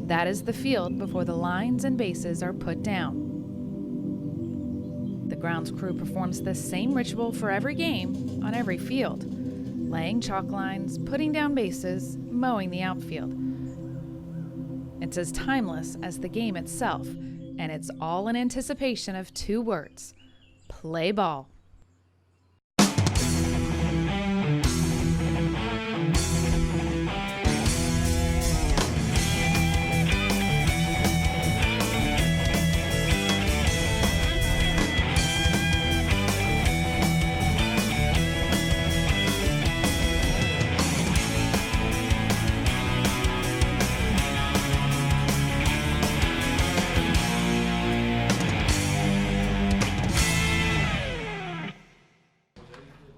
That is the field before the lines and bases are put down. The grounds crew performs the same ritual for every game on every field, laying chalk lines, putting down bases, mowing the outfield. It's as timeless as the game itself, and it's all in anticipation of 2 words: play ball.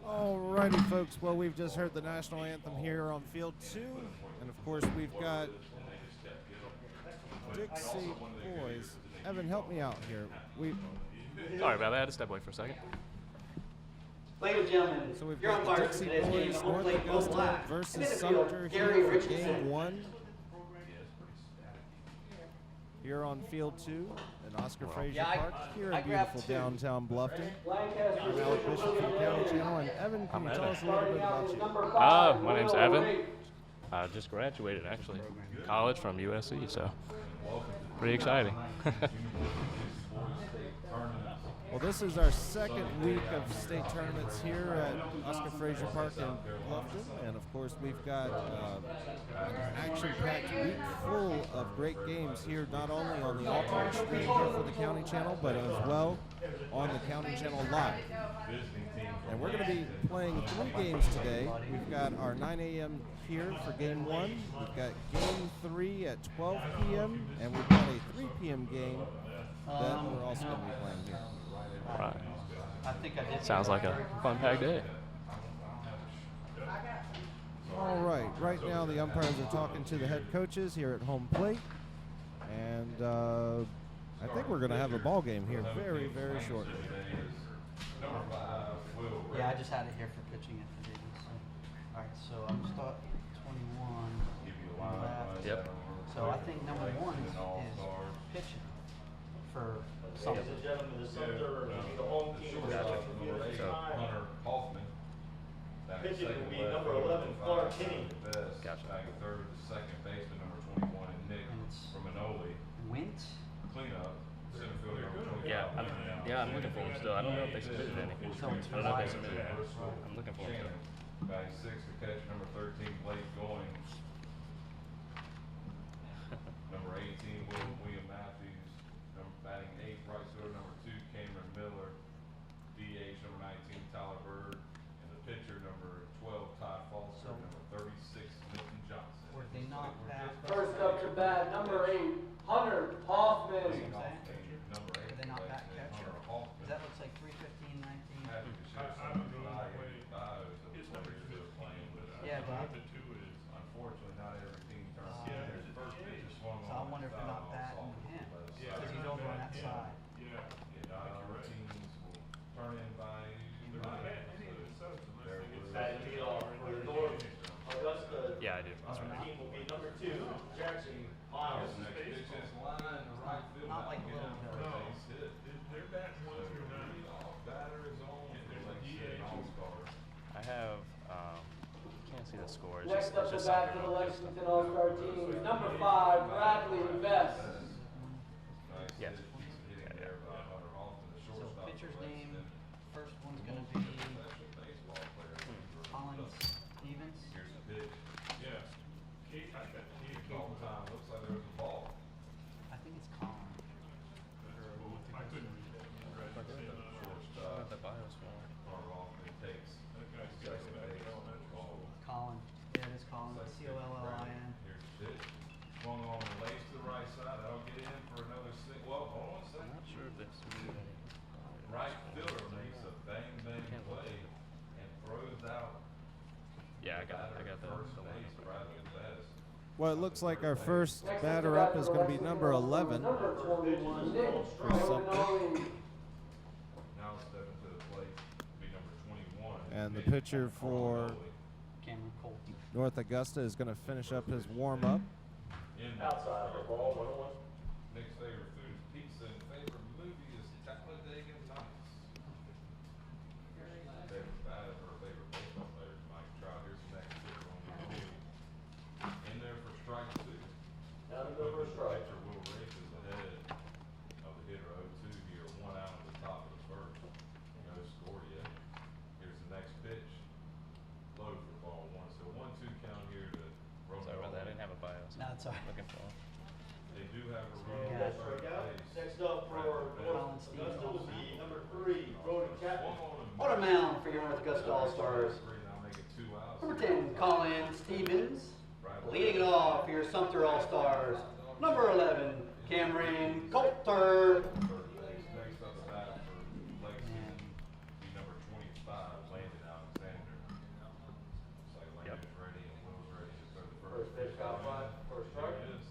Alrighty, folks. Well, we've just heard the national anthem here on Field 2. And, of course, we've got Dixie boys. Evan, help me out here. Sorry about that. I had to step away for a second. Ladies and gentlemen, So we've your got the umpires Dixie in today's game boys, will North play both Augusta flags. versus In midfield, Sumter Gary here for Richardson. Game 1. Here on Field 2 in Oscar Frazier Park, here in beautiful downtown Bluffton. I'm Alex Bishop from the County Channel, and Evan, can you tell us a little bit about you? My name's Evan. I just graduated, actually, college from USC, so pretty exciting. Well, this is our second week of state tournaments here at Oscar Frazier Park in Bluffton, and of course we've got an action-packed week full of great games here, not only on the alternate stream here for the County Channel, but as well on the County Channel Live. And we're going to be playing 3 games today. We've got our 9 a.m. here for Game 1. We've got Game 3 at 12 p.m., and we've got a 3 p.m. game that we're also going to be playing here. Right. I think I did. Sounds like a fun-packed day. All right. Right now, the umpires are talking to the head coaches here at home plate, and I think we're going to have a ball game here very, very shortly. Yeah, I just had it here for pitching at the game. So. All right, so I'm start 21 on the left. Yep. So I think number 1 is pitching for Sumter. Ladies and gentlemen, the Sumter will be the home team. Hunter Hoffman. Pitching will be number 11, Clark Kinney. Gotcha. Batting third, the second baseman, number 21, and Nick from Manoli. Wint. Cleanup, center fielder, number 25. I'm looking for them still. I don't know if they submitted any. I don't know if they submitted any. I'm looking for them still. Batting sixth, the catcher, number 13, Blake Goings. Number 18, William Matthews. Batting eighth, right fielder, number 2, Cameron Miller. DH, number 19, Tyler Bird. And the pitcher, number 12, Todd Foster. Number 36, Nathan Johnson. Were they not back? First up to bat, number 8, Hunter Hoffman. Number 8, Did they not back catch? Hunter Hoffman. That looks like 315, 19. Happy to share some of the bios of the players who are playing with us. Yeah, but Unfortunately, not every team turns out. His first pitch is swung so I on wonder if they're not batting him because he's over on that side. Not all teams will turn in by Batting leadoff for the North Augusta. Yeah, I do. That's right. Team will be number 2, Jackson Miles. Next pitch is line to right field. Not like Get little out guys. base hit. Batter is on. All-Star. I have, can't see the score. It's Next up to just bat something for the about Lexington All-Star team is number 5, Bradley Vest. Nice Yes. hit. Hitting there by Hunter Hoffman, the So shortstop. pitcher's for name, Lexington. first one's going to be Professional baseball player. Collins Stevens. Here's the pitch. All the time. Looks like there was a ball. I think it's Collins. Shortstop. the bios for it. Hunter Hoffman takes second base. Ball. Collins. Yeah, it is Collins. Collin. Here's the pitch. Swung on the lace to the right side. That'll get in for another six. Well, hold on a I'm second. not sure if they submitted any. Right fielder makes a bang play and throws out. Yeah, I got the First one. base, Bradley Vest. Well, it looks like our first batter up is going to be number 11 Number 21, Nick for Sumter. Now stepping to the plate will be number 21. And the pitcher for Cameron Colton. North Augusta is going to finish up his warm-up. Outside for ball 101. Nick's favorite food is pizza, and favorite movie is Talladega Nights. Favorite batter or favorite baseball player is Mike Trout. Here's the next pitcher on the field. In there for strike 2. Down to go for a strike. Pitcher Will Race is ahead of the hitter 0-2 here, 1 out at the top of the first. No score yet. Here's the next pitch. Low for ball 1. So 1-2 count here to Roman. Sorry about that. I didn't have a bio. So No, it's all right. looking for him. They do have a Yeah. run That's at third strikeout. base. Next up for North Augusta will be number 3, Brody Chapman. On a mound for your North Augusta All-Stars. Number 10, Colin Stevens. Leading it off for your Sumter All-Stars. Number 11, Cameron Coulter. Next up the bat for Lexington, be number 25, Landon Alexander. Looks like Landon's ready and Will's ready to throw the First pitch, foul fly, first strike. There it is.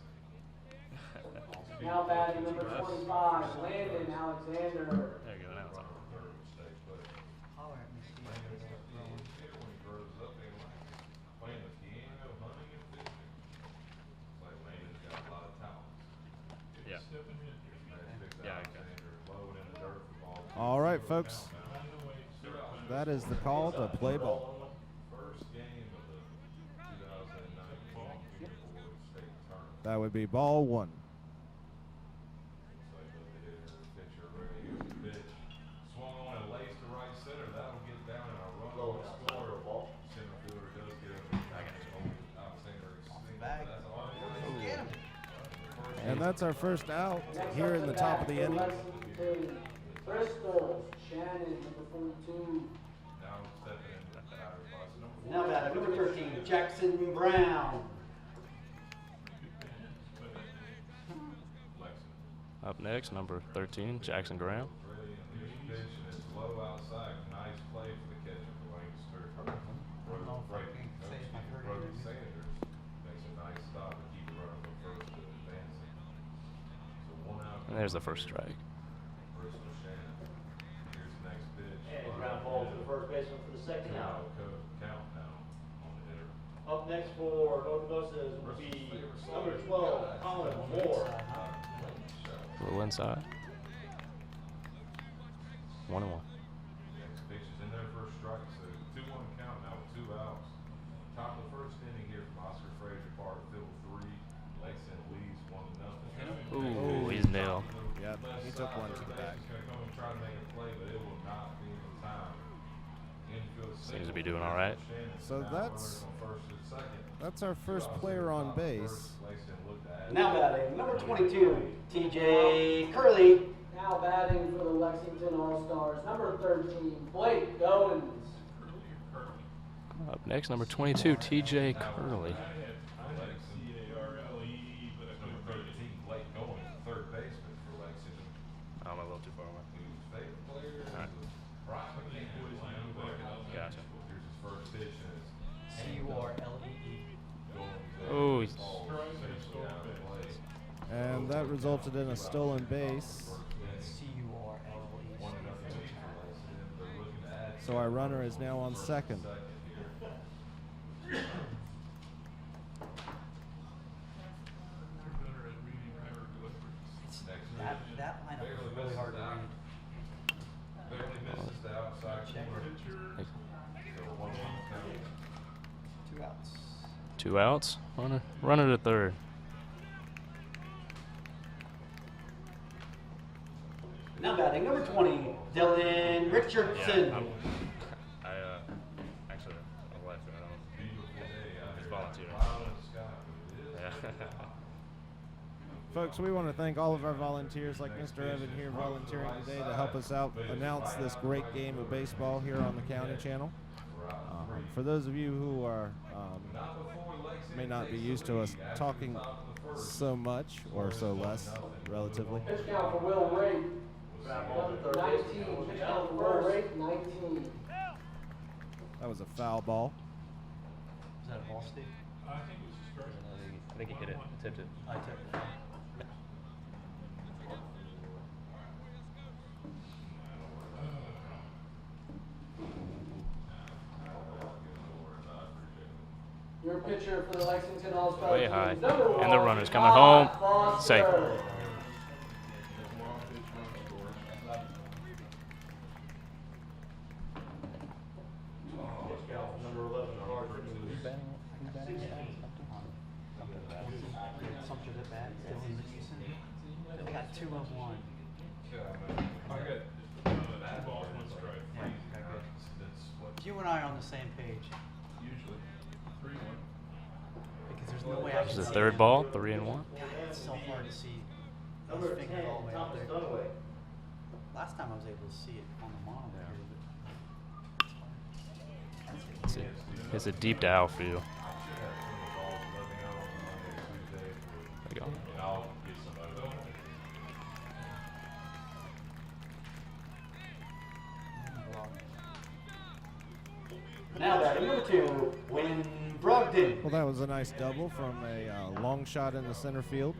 Now batting number 25, Landon Alexander. There you go. Now it's on. Runner on third would stay put. Holler at me, Steve. Landon's gonna be a hitter when he grows up. They like it. Playing the piano, hunting, and fishing. Looks like Landon's got a lot of talent. Yeah. Yeah, okay. Alexander low and in the dirt for ball 2. All right, folks. That is the call to play ball. First game of the 2019 Junior Board State Tournament. That would be ball 1. Looks like the hitter, pitcher ready. Here's the pitch. Swung on and laced to right center. That'll get down in a run Low will and outside for a score. ball. Center fielder does get over. Alexander extended. Bag. That's all right. Get him. And that's our first out Next here up in the to top bat of the for inning. Lexington Bristol, Shannon, number 42. Now stepping in the batter box. Now batting number 13, Jackson Brown. Lexington. Up next, number 13, Jackson Graham. Ready, and here's the pitch, and it's low outside. Nice play for the catcher for Lancaster. Brody Sanders makes a nice stop and keep the runner from first to advancing. So 1 out. And there's the first strike. Bristol Shannon. Here's the next pitch. And ground ball to the first baseman for the second out. Count now on the hitter. Up next for North Augusta will be number 12, Colin Moore. A little inside. 1-1. Next pitch is in there for a strike, so 2-1 count now with 2 outs. Top of the first inning here from Oscar Frazier Park, field 3. Lexington leads 1-0. Ooh, he's nailed. Yeah, he took one to the back. He's gonna come and try to make a play, but it will not be in time. Infield Seems to be doing all right. So Now that's- runners on first and second. That's our first player on base. Lexington looked at it. Now batting number 22, TJ Curley. Now batting for the Lexington All-Stars, number 13, Blake Goins. Up next, number 22, TJ Curley. Number 13, Blake Goins, third baseman for Lexington. I'm a little too far away. Whose favorite player is Alright. Brian McCann. Gotcha. Here's his first pitch, and it's C-U-R-L-E-E. Goins. Oh, he's Ball essentially out of play. And that resulted in a stolen base. C-U-R-L-E-E. 1-0 lead for Lexington. They're looking to add So our runner is now on second. here. Next That lineup Barely is really misses hard to out. read. Barely misses the outside corner. So 1-1 count. 2 outs. 2 outs. Runner to third. Now batting number 20, Dylan Richardson. Actually, I'm laughing. Beautiful day out He's here. volunteering. Cloud in the sky, but it is. Folks, we want to thank all of our volunteers like Mr. Evan here volunteering today to help us out announce this great game of baseball here on the county channel. For those of you who are may not be used to us talking so much or so less, relatively. Pitch count for Will Ray. 19, pitch count for Will Ray, 19. That was a foul ball. Is that a ball, Steve? I think he hit it. Tipped it. I took it. Your pitcher for the Lexington All-Stars. Way high. Number And the one, runner's coming home. Foster. Safe. Number 11, hard to Sumter's at bat, Dylan Dixie. They got 2 of 1. You and I are on the same page. Usually 3-1. Because there's no way I This can is the see third it. ball, 3-1. It's so hard to see Number those 10, fingers all the way up Thomas there. Dunaway. Last time I was able to see it on the monitor. It's a deep to outfield. There you go. I'll get some of those. Now batting number 2, Win Brogdon. Well, that was a nice double from a long shot in the center field.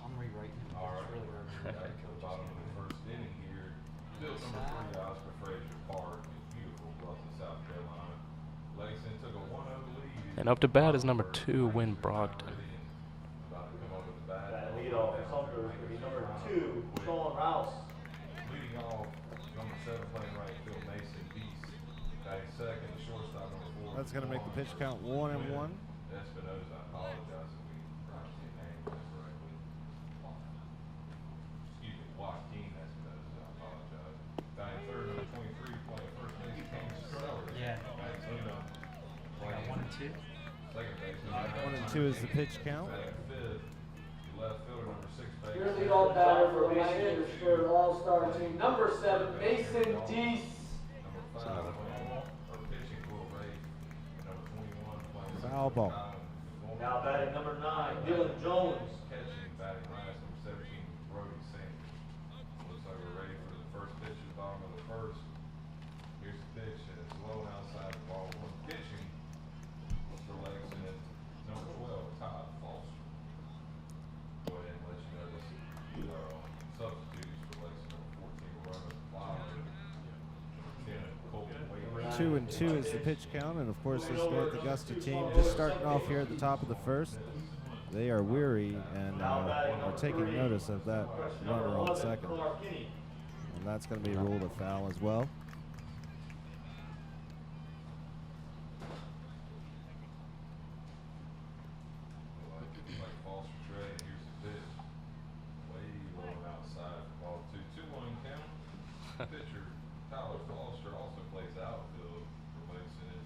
I'm rewriting it. All right. It's really hard to Back read. to the bottom of the first inning here. Still number 3, Oscar Frazier Park in beautiful Augusta, South Carolina. Lexington took a 1-0 lead. And up to bat is number 2, Win Brogdon. About to come up with the bat. That lead off for Sumter is going to be number 2, Sean Rouse. Leading off, number 7 playing right field, Mason Beast. Batting second, the shortstop, number 4. That's going to make the pitch count 1-1. Espinosa, I apologize if we pronounced your name incorrectly. Excuse me, Joaquin Espinosa, I apologize. Batting third, number 23, playing first base, James Sellers. Yeah. Batting cleanup, playing 1 and 2. second base. 1 and 2 is the pitch count. Batting fifth, the left fielder, number 6 base. Your leadoff batter for Lancaster All-Star team, number 7, Mason Deese. Number 5, playing, or pitching, Will Ray. Number 21, playing. Foul ball. Now batting number 9, Dylan Jones. Catching, batting last, number 17, Brody Sanders. Looks like we're ready for the first pitch at the bottom of the first. Here's the pitch, and it's low and outside the ball. One pitching for Lexington, number 12, Todd Foster. Go ahead and let you know this substitutes for Lexington, number 14, Roman Flower. 10, Colton Wade. 2 and 2 is the pitch count, and of course this North Augusta team just starting off here at the top of the first. They are weary and are taking notice of that runner on second, Clark Kinney. and that's going to be ruled a foul as well. Like Foster's ready. Here's the pitch. Way low and outside for ball 2. 2-1 count. Pitcher Tyler Foster also plays outfield for Lexington.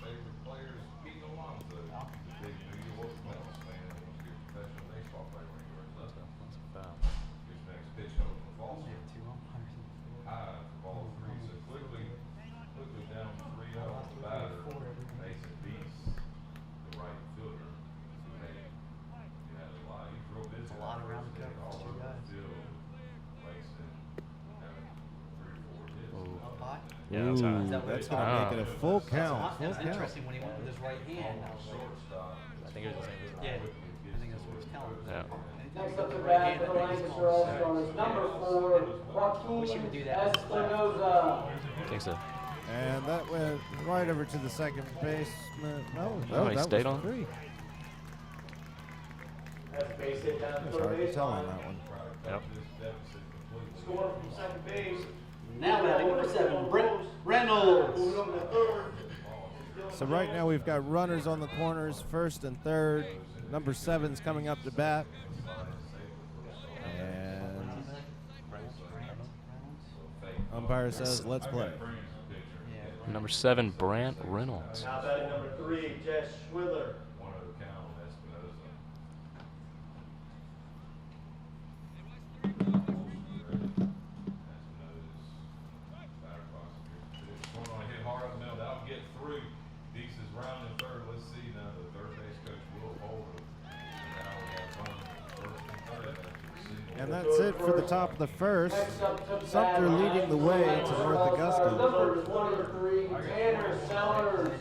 Favorite players, Pete Alonso. He's a big New York Mets fan. He wants to be a professional baseball player when he grows up. Here's the next pitch coming from Foster. High for ball 3. So quickly down 3-0. Batter Mason Beast, the right fielder. Who made, he had a lot. He's real busy. a lot around the cover, All two over the guys. field. Lexington having 3 or 4 hits. Up high. Yeah, that's high. Ooh, that's going to make it a full count. That Full was count. interesting when he went with his right hand. I was like, Shortstop. I think it was the same as yeah, I think that's what he's telling us. Yeah. Next up to bat for Lancaster All-Stars, number 4, Wish he would Joaquin do that. Espinosa. I think so. And that went right over to the second baseman. No, Oh, he that stayed was on? 3. That's a base hit down the It's third hard to base tell line. on that one. Yep. This deficit completely. Scoring from second base. Now batting number 7, Brent Reynolds. Moving over to third. So right now we've got runners on the corners, first and third. Number 7's coming up to bat. And umpire says, let's play. Number 7, Brant Reynolds. Now batting number 3, Jess Schwiller. 1-0 count on Espinosa. Going on a hit hard up the middle. That'll get through. Deeks is rounding third. Let's see now. The third base coach will hold him. Now we have fun. First and third. And that's it for the top of the first. Next up to bat, Sumter leading the way to Lancaster North All-Stars, Augusta. number 23, Tanner Sellers.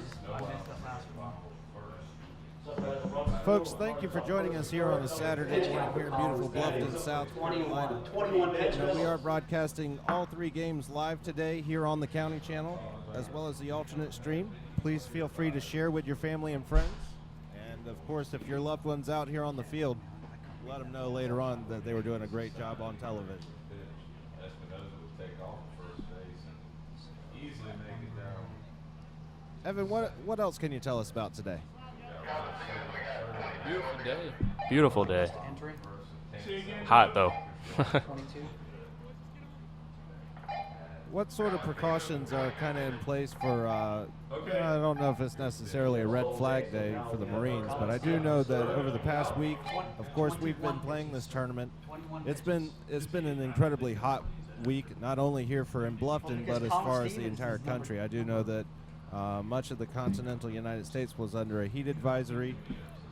So batting Folks, thank you for joining us here on a Saturday morning here in beautiful Bluffton, South Carolina. 21 pitches. We are broadcasting all 3 games live today here on the County Channel, as well as the alternate stream. Please feel free to share with your family and friends. And, of course, if your loved one's out here on the field, let them know later on that they were doing a great job on television. Espinosa would take off first base and easily make it down. Evan, what else can you tell us about today? Beautiful day. Beautiful day. Entry. Hot though. 22. What sort of precautions are kind of in place for, I don't know if it's necessarily a red flag day for the Marines, but I do know that over the past week, of course, we've been playing this tournament. It's been an incredibly hot week, not only here in Bluffton, but as far as the entire country. I do know that much of the continental United States was under a heat advisory.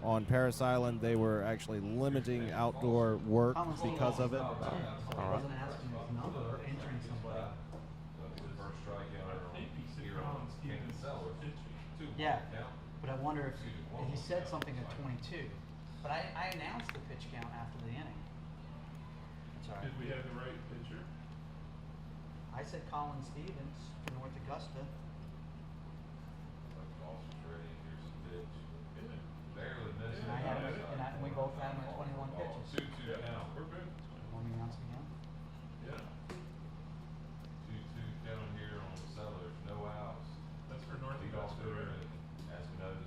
On Parris Island, they were actually limiting outdoor work because of it. All right. Yeah, but I wonder if he said something at 22. But I announced the pitch count after the inning. That's all right. Did we have the right pitcher? I said Colin Stevens for North Augusta. Barely missed And I had him, and we both had him at 21 pitches. 2-2 count. We're good. Want me to announce it again? Yeah. 2-2 count here on Sellers. No outs. That's for North Lead off Augusta, there right? and Espinosa.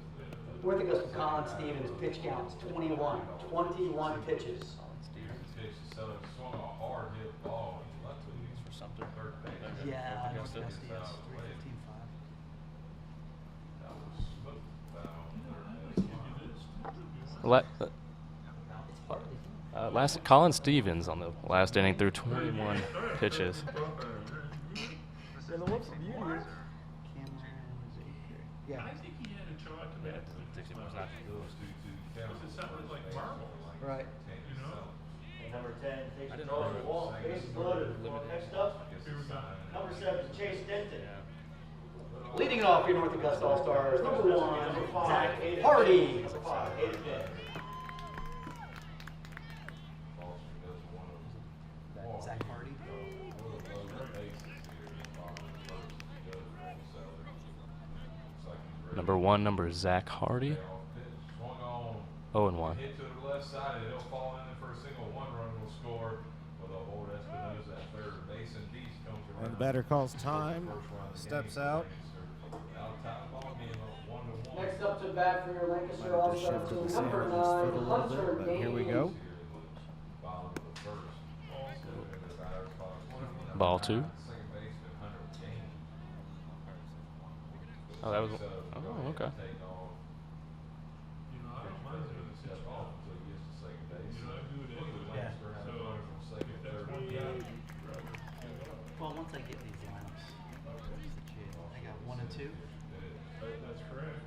North Augusta Colin Stevens pitch count is 21. 21 pitches. Here's the pitch to Sellers. Swung a hard hit ball. And luckily he's for Sumter. Third base. Yeah, North Augusta Augusta gets is out of the way. 315.5. That was smooth. Foul on third base. Last Colin Stevens on the last inning threw 21 pitches. Yeah. I think he had a shot to that. Dixie was not good. 2-2 count. It sounded like marble. Right. You know? Number 10 takes I didn't control know of the there wall. was Base second, loaded. limited. Next up, Here we go. number 7, Chase Denton. Leading it off your North Augusta All-Stars, number 1, Number 5, Zach Hayden Hardy. Number 5, Hayden Day. Foster does one of them. Zach Hardy. Number 1, number Zach Hardy. 0-1. Hit to the left side, and it'll fall in there for a single. 1 run will score with a hold Espinosa at third. Mason Dees comes around. And the batter calls time, steps out. Next up to bat for your Lancaster Might have All-Star just shifted team, the sand number in his 9, foot a little Hunter bit, but here we Gaines. go. Ball 2. Oh, that was. Oh, okay. You know, I don't mind doing this pitch off. You know, I do it anyway. Yeah. So, if that's one guy, Well, once I get these lineups, I got 1 and 2. that's correct.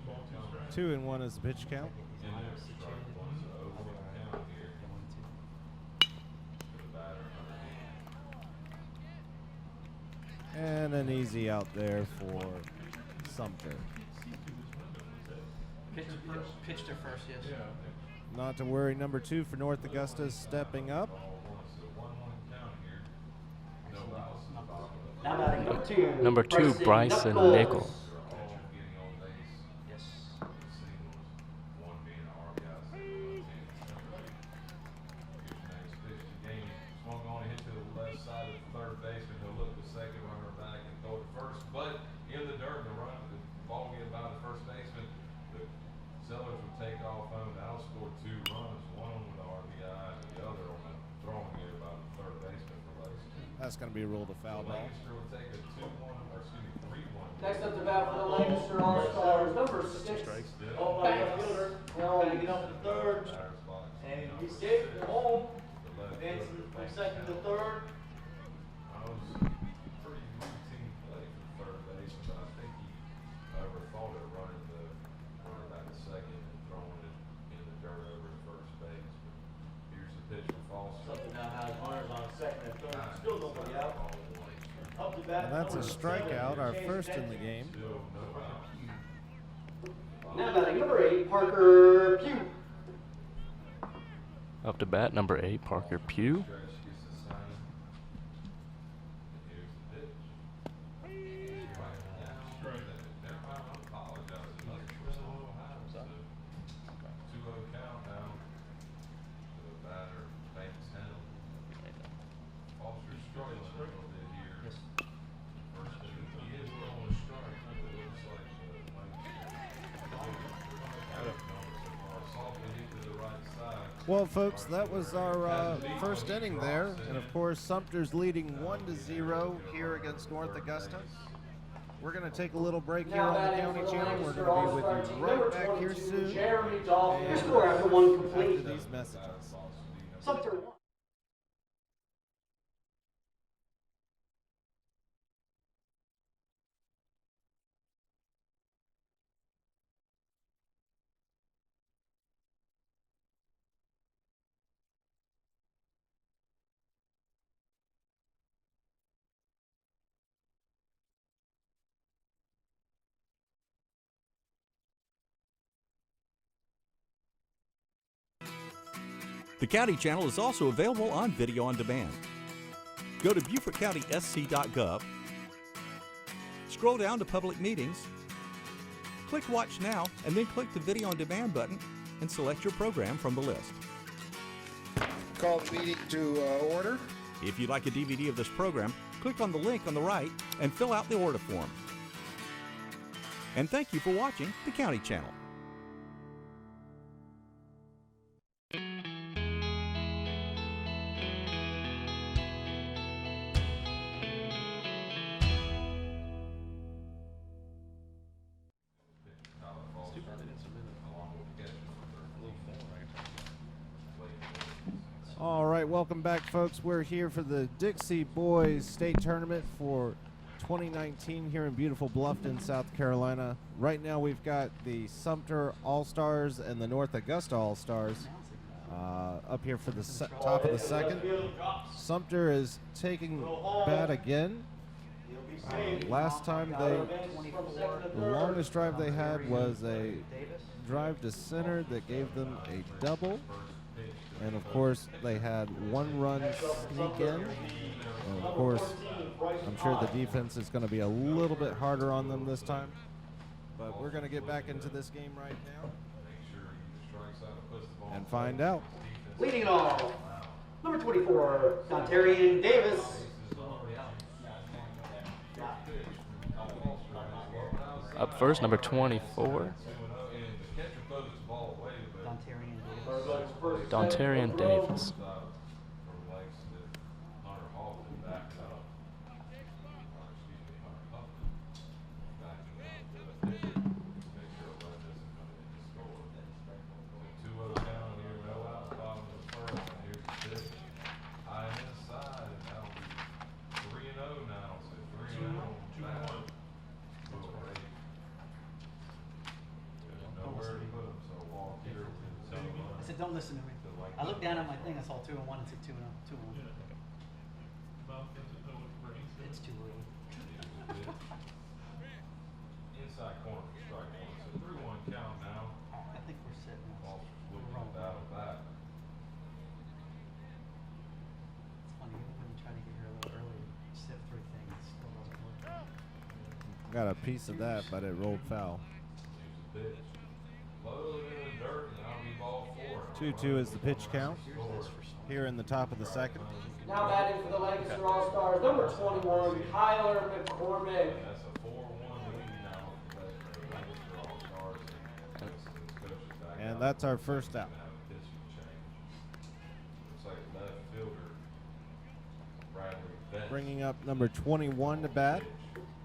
Ball 2 strike. 2 and 1 is the pitch count. And an easy out there for Sumter. Pitched her first, yes. Yeah. Not to worry, number 2 for North Augusta is stepping up. Now batting number 2. Number 2, Bryson Nichols. Yes. Swung on and hit to the left side of the third baseman. He'll look the second runner back and throw to first. But in the dirt, the ball get by the first baseman. The Sellers would take off home. That'll score 2 runs. One with the RBI and the other on the throwing it by the third baseman for Lacey. That's going to be ruled a foul ball. Lancaster will take a 3-1. Next up to bat for the Lancaster All-Stars, number 6. Oh, my left fielder. Trying to get up to third. And he's safe at home. Advancing from second to third. I was pretty routine play for third base, but I think he overthought it running the runner back to second and throwing it in the dirt over to first base. But here's the pitch for Foster. Something now has runners on second and third. Still nobody out. Up to bat. And that's a number strikeout, 7, our Chase first in Denton. the game. Still no out. Now batting number 8, Parker Pugh. Up to bat, number 8, Parker Pugh. Well, folks, that was our first inning there, and of course, Sumter's leading 1-0 here against North Augusta. We're going to take a little break here on the County Channel. We're going to be with you right back here soon. Your score after one complete. After these messages. Sumter 1. The County Channel is also available on video on demand. Go to BeaufortCountySC.gov, scroll down to Public Meetings, click Watch Now, and then click the Video on Demand button and select your program from the list. Call the meeting to order. If you'd like a DVD of this program, click on the link on the right and fill out the order form. And thank you for watching the County Channel. All right, welcome back, folks. We're here for the Dixie Boys State Tournament for 2019 here in beautiful Bluffton, South Carolina. Right now we've got the Sumter All-Stars and the North Augusta All-Stars up here for the top of the second. Sumter is taking bat again. Last time the longest drive they had was a drive to center that gave them a double. And of course, they had one run sneak in. And of course, I'm sure the defense is going to be a little bit harder on them this time. But we're going to get back into this game right now and find out. Leading it off, number 24, Dontarian Davis. Up first, number 24, Dontarian Davis. Don't listen to me. I looked down at my thing, I saw 2-1 and said 2-0. 2-1. It's too early. Inside corner for strike one. So 3-1 count now. I think we're sitting. Officers looking at that with that. It's funny, even when you try to get here a little early, sift through things, it still doesn't work. Got a piece of that, but it rolled foul. Here's the pitch. Low in the dirt, and that'll be ball 4. 2-2 is the pitch count here in the top of the second. Now batting for the Lancaster All-Stars, number 21, Tyler McCormick. That's a 4-1 lead now for the Lancaster All-Stars. And that's our first out. Looks like left fielder Bradley Bench. Bringing up number 21 to bat.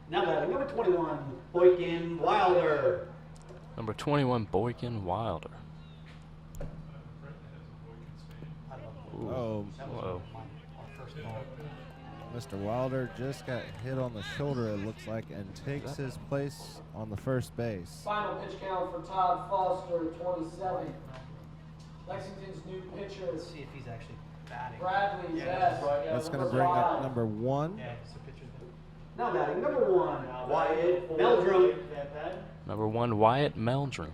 Now batting number 21, Boykin Wilder. Number 21, Boykin Wilder. Oh, Whoa. Mr. Wilder just got hit on the shoulder, it looks like, and takes his place on the first base. Final pitch count for Todd Foster, 27. Lexington's new pitcher, Let's see if he's actually batting. Bradley Zest. That's going to bring up number 1. Yeah, it's a pitcher there. Now batting number 1, Wyatt Meldrum. Number 1, Wyatt Meldrum.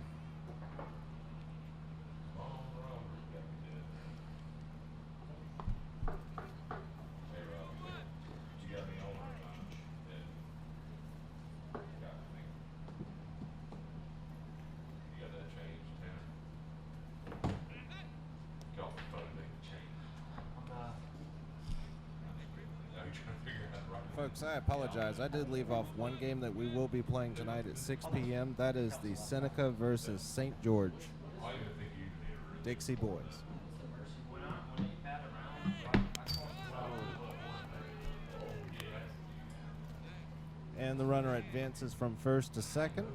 Folks, I apologize. I did leave off one game that we will be playing tonight at 6 p.m. That is the Seneca versus St. George Dixie boys. And the runner advances from first to second.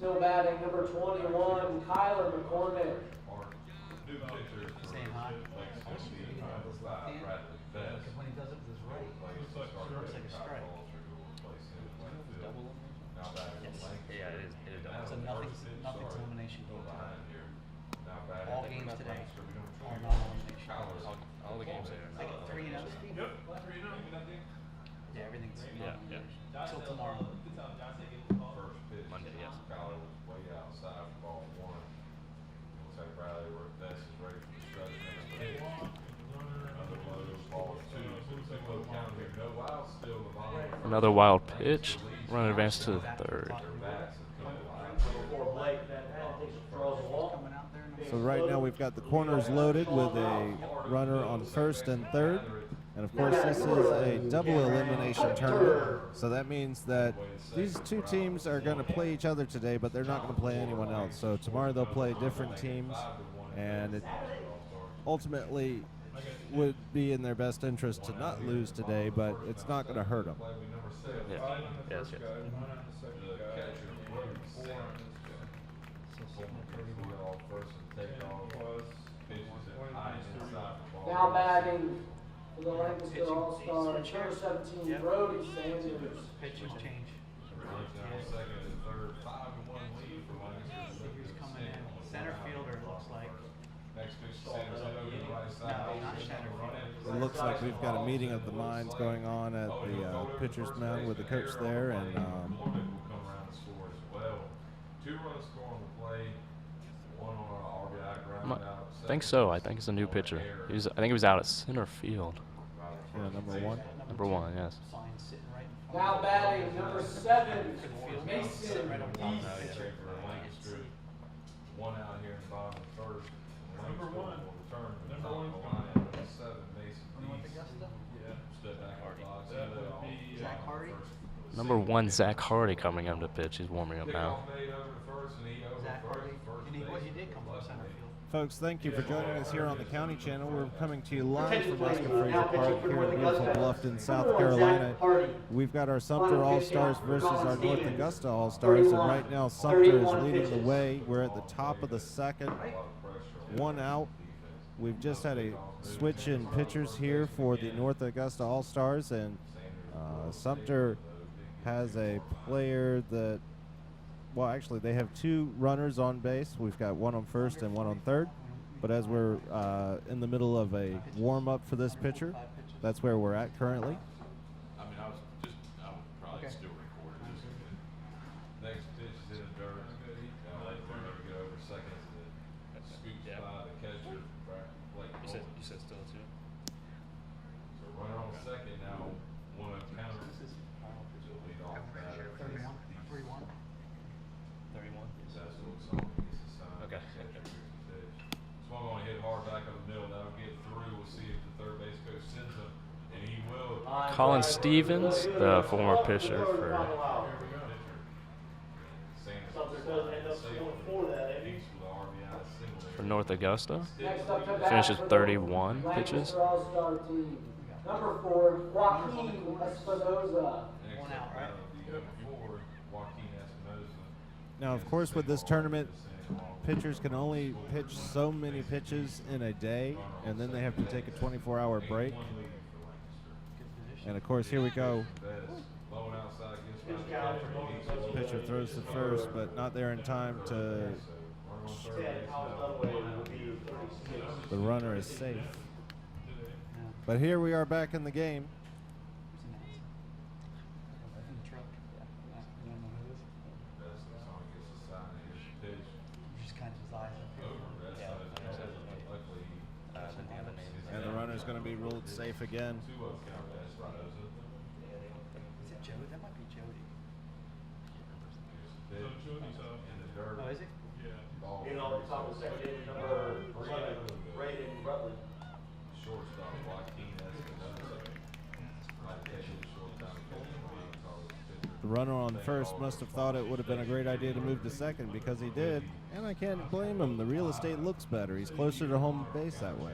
Still batting number 21, Kyler McCormick. Saying hi. When he does it with his right, it looks like a strike. Yeah, it is. It's a nothing's elimination game. All games today are non-elimination. All the games there. Like a 3-0 speed? Yep. Yeah, everything's non-elimination. Till tomorrow. Monday, yes. Kyler was way outside for ball 1. Looks like Bradley That's is ready for the stretch next pitch. Another low, ball 2. Looks like low count here. No wild still in the bottom. Another wild pitch. Run advance to the third. So right now we've got the corners loaded with a runner on first and third. And of course this is a double elimination tournament. So that means that these two teams are going to play each other today, but they're not going to play anyone else. So tomorrow they'll play different teams, and it ultimately would be in their best interest to not lose today, but it's not going to hurt them. Yeah. Yes, yes. Now batting for the Lancaster All-Star, number 17, Brody Sanders. Pitches change. Second and third, 5-1 lead for Lancaster. He's coming in. Center fielder, it looks like. Next pitch, Sanders over the right side. No, not center fielder. It looks like we've got a meeting of the minds going on at the pitcher's mound with the coach there, and will come around and score as well. 2 runs score on the play. 1 on an RBI ground out. I think so. I think it's a new pitcher. I think he was out at center field. yeah, number 1. Number 1, yes. Sign sitting right in front. Now batting number 7, Mason Right up top. Deese. One out here in the bottom of the first. Number 1. Will return to the Number top of 1's the coming. line. Number 7, Mason You want Deese. Augusta? Yeah. Step back in the box. That would be, Zach Hardy? Number 1, Zach Hardy coming up to pitch. He's warming up now. Kickoff made over to first, and he over Zach first. Hardy. First And base. he did come from center field. Folks, thank you for joining us here on the County Channel. We're coming to you live Attention, from Oscar please. Fraser Now Park pitching for here in North beautiful Augusta. Bluffton, South Number 1, Carolina. Zach Hardy. We've got our Sumter On pitch All-Stars out, versus Colin our North Stevens. Augusta All-Stars, and 31. right now Sumter is 31 leading the pitches. way. We're at the top of the second, 1 out. We've just had a switch in pitchers here for the North Augusta All-Stars, and Sumter has a player that, well, actually they have 2 runners on base. We've got 1 on first and 1 on third. But as we're in the middle of a warm-up for this pitcher, that's where we're at currently. I mean, I would probably still record it. Just next pitch is in the dirt. Let Thurman get over seconds and then scoops by the catcher. You said still 2? So runner on second now. 1 counter. Lead off batter. 31. 31. 31. That's what Sullivan gets assigned. Okay. Swung on, hit hard back up the middle. That'll get through. We'll see if the third base coach sends him, and he will. Colin Stevens, the former pitcher for North Augusta. Next up to bat Finishes for the 31 pitches. Lancaster All-Star team. Number 4, Joaquin Espinoza. One out, right? Now, of course, with this tournament, pitchers can only pitch so many pitches in a day, and then they have to take a 24-hour break. And of course, here we go. Pitcher Pitcher throws to first, but not there in time to. The runner is safe. But here we are back in the game. And the runner's going to be ruled safe again. Is it Jody? That might be Jody. Oh, is it? In on the top of the second inning, number 11, Braden Rutland. Shortstop Joaquin Espinosa. The runner on first must have thought it would have been a great idea to move to second because he did, and I can't blame him. The real estate looks better. He's closer to home base that way.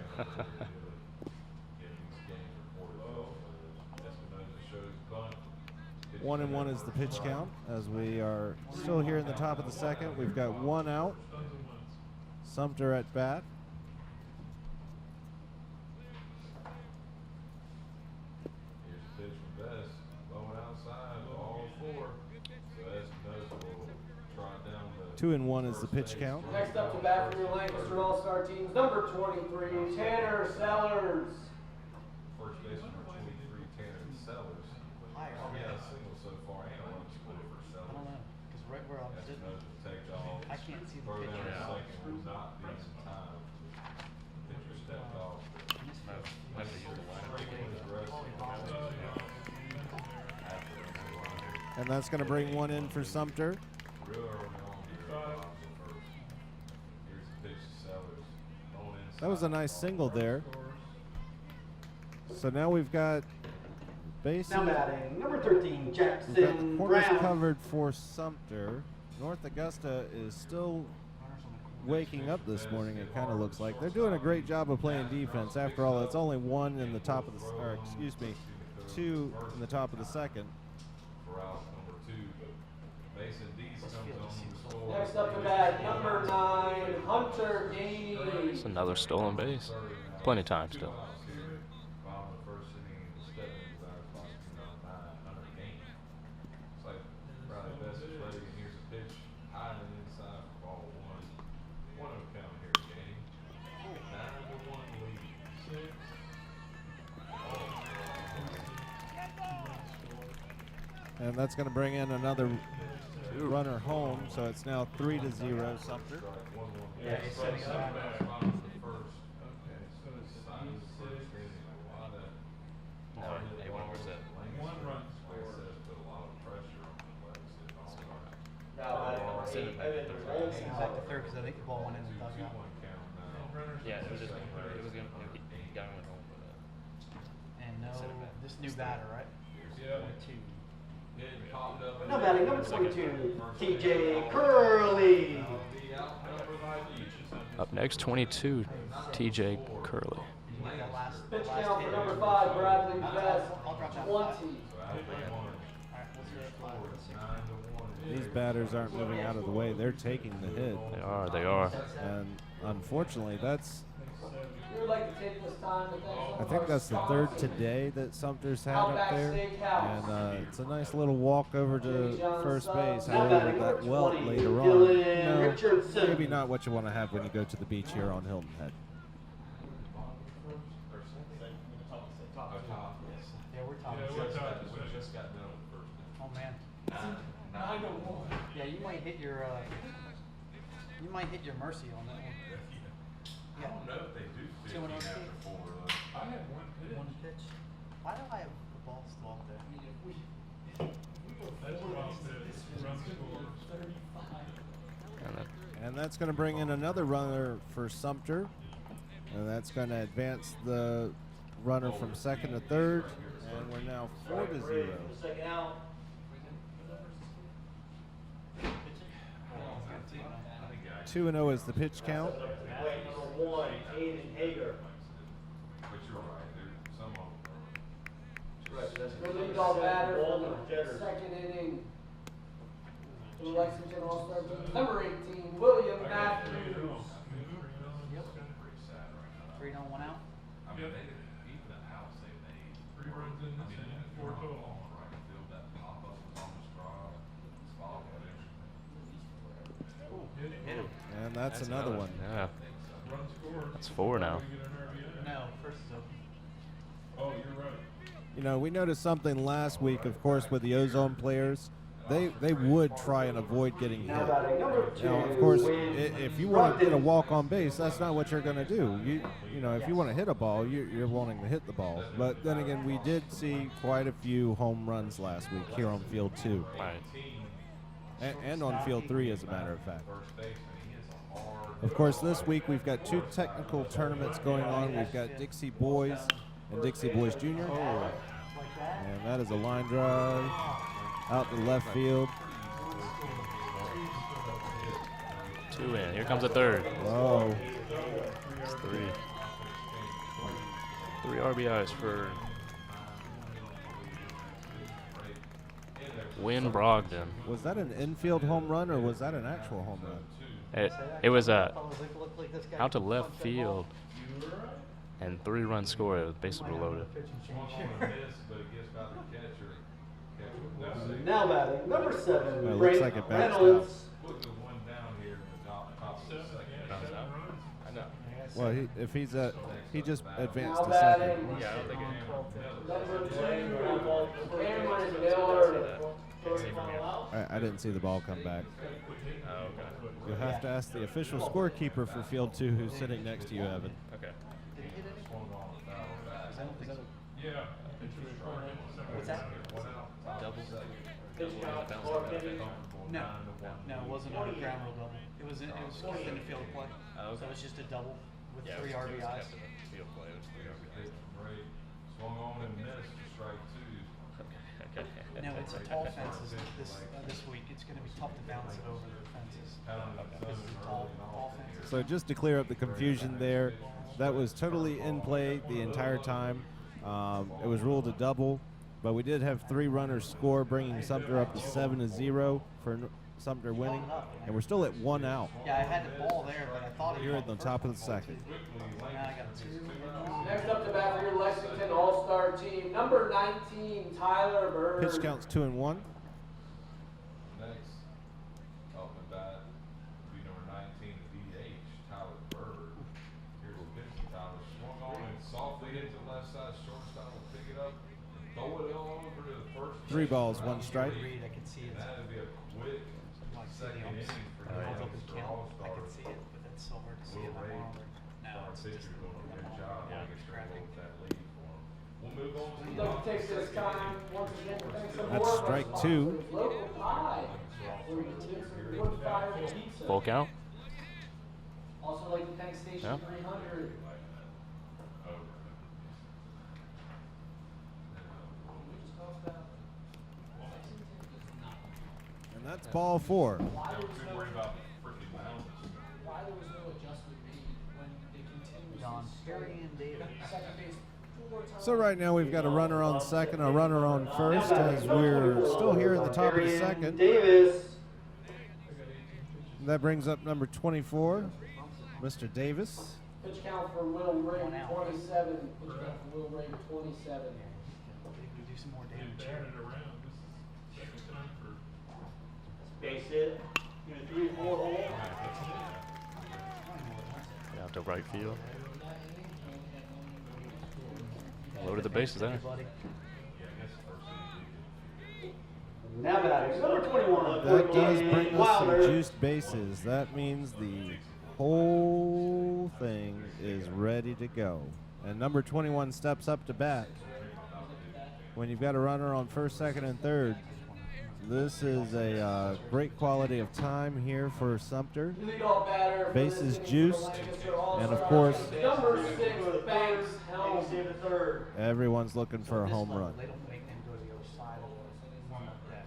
1-1 is the pitch count as we are still here in the top of the second. We've got one out. Sumter at bat. Here's a pitch from Best. Blowing outside, ball 4. So Espinosa will try down the 2-1 is the pitch count. Next up to bat for your Lancaster All-Star teams, number 23, Tanner Sellers. first baseman for 23, Tanner Sellers. He had a single so far and a run scored for I Sellers. don't know, because right where I'm sitting, Espinosa takes off. I can't see the Throw down picture. the second will not be in time. Pitcher stepped off. And that's going to bring one in for Sumter. Real early on here. Here's the pitch to Sellers. Going inside. That was a nice single there. So now we've got bases. Now batting, number 13, We've got the Jackson corners Brown. covered for Sumter. North Augusta is still waking up this morning, it kind of looks like. They're doing a great job of playing defense. After all, it's only one in the top of the, or excuse me, 2 in the top of the second. For out number 2, but Mason Dees comes on the score. Next up to bat, number 9, Hunter Gainey. It's another stolen base. Plenty of time still. Bottom of the first inning, the step in the batter costing about 900 games. It's like Riley Best is ready, and here's a pitch high and inside for ball 1. 1-0 count here, game. 9-1 lead. And that's going to bring in another runner home, so it's now 3-0 Sumter. Yeah, he's setting up. He's back to third because I think the ball went in the dugout. Yeah, it was just he got him home. And no, this new batter, right? Yeah. 2. Now batting, number 22, TJ Curley. Up next, 22, TJ Curley. That last, Pitch last count hit. for number 5, Bradley Best, I'll drop that 20. Alright, let's see it live. Let's see. These batters aren't moving out of the way. They're taking the hit. They are. And unfortunately, that's, We would like to take this time to thank some I of think our that's the third sponsors. today that Sumter's had up Outback there. Steakhouse. And it's a nice little walk over to first base. Now However, batting, that number welt 20, later on, Dylan no, Richardson. maybe not what you want to have when you go to the beach here on Hilton Head. Yeah, we're talking. Just got done with the first inning. Oh man. 9-1. Yeah, you might hit your mercy on that one. I don't know if they do 2-0 after Steve. 4 I had one pitch. One pitch. Why do I have the ball still up there? That's about the run score. And that's going to bring in another runner for Sumter. And that's going to advance the runner from second to third. And we're now 4-0. Second out. 2-0 is the pitch count. Wait, number 1, Aiden Hager. But you're right, there some of them The leadoff batter for the second inning. For the Lexington All-Star team, number 18, William Matthews. Yep. 3 down, 1 out. I mean, they even the house they made. 3 runs in this inning, 4 total. Right field, that pop up was on the straw. Spot, but it that's another one. Yeah. That's 4 now. No, first is open. Oh, you're right. You know, we noticed something last week, of course, with the Ozone players. They would try and avoid getting hit. Now, of course, if you want to get a walk on base, that's not what you're going to do. You know, if you want to hit a ball, you're wanting to hit the ball. But then again, we did see quite a few home runs last week here on field 2. Right. And on field 3, as a matter of fact. Of course, this week we've got 2 technical tournaments going on. We've got Dixie Boys and Dixie Boys Junior. And that is a line drive out to left field. 2 in. Here comes a third. Oh. It's 3. 3 RBIs for Win Brogdon. Was that an infield home run or was that an actual home run? It was out to left field and 3-run score. It was basically loaded. Now batting, number 7, It looks Brent like it bounced Reynolds. I know. Well, he just advanced to Now second. batting, Yeah, I don't think it. Number 2, Cameron Miller. I didn't see the ball come back. Oh, okay. You'll have to ask the official scorekeeper for field 2 who's sitting next to you, Evan. Okay. Yeah. What's that? Double. No, it wasn't a ground rule double. It was in the field play. Oh, okay. So it was just a double with Yeah, 3 it was RBIs. kept in the field play. It was 3 RBIs. Right. Swung on and missed for strike 2. Okay. No, it's a tall fences this week. It's going to be tough to bounce it over the fences. This is a tall fences. So just to clear up the confusion there, that was totally in play the entire time. It was ruled a double, but we did have 3 runners score, bringing Sumter up to 7-0 for Sumter winning, and we're still at 1 out. Yeah, I had the ball there, but I thought Here at the top of the second. Now I got 2. Next up to bat for your Lexington All-Star team, number 19, Tyler Bird. Pitch counts 2-1. Next, up and bat, be number 19, DH, Tyler Bird. Here's the pitch, Tyler swung on and softly hit the left side shortstop, will pick it up and throw it all over to the first. 3 balls, 1 strike. Read, I can see it. That'd be a quick second inning for It holds up his youngster count. I all-star. can see it, but it's so hard to see it. Will Ray, Now our it's pitcher, just doing a good job. Yeah, I guess they're tracking. with that lead for him. We'll move on to We'd the like to take this time once again to thank some That's more of our strike sponsors. 2. Local Pie, where you can get some wood-fired pizza. Full count. Also like to thank Station Yeah. 300. And that's ball 4. Why there was Too no, worried about freaking mountains. why there was no adjustment made when they continuously Don Perry and Davis. second base 4 times. So right now we've got a runner on second, a runner on first, as we're still here at the top of the second. Davis. That brings up number 24, Mr. Davis. Pitch count for Will Ray, 27. Pitch count for Will Ray, 27. We do some more They damage batted here. around. This is second time for. Base hit. 3-4 hole. Out to right field. Loaded the bases there. Now batting, number 21. That does bring us some Wilder. juiced bases. That means the whole thing is ready to go. And number 21 steps up to bat. When you've got a runner on first, second, and third, this is a great quality of time here for Sumter. Leadoff batter for Bases this juiced, Lancaster and of All-Star course, team, number 6, Banks Helm. Dixie the third. everyone's looking for a This home level, run. They don't make them go to the other side of the warm up deck.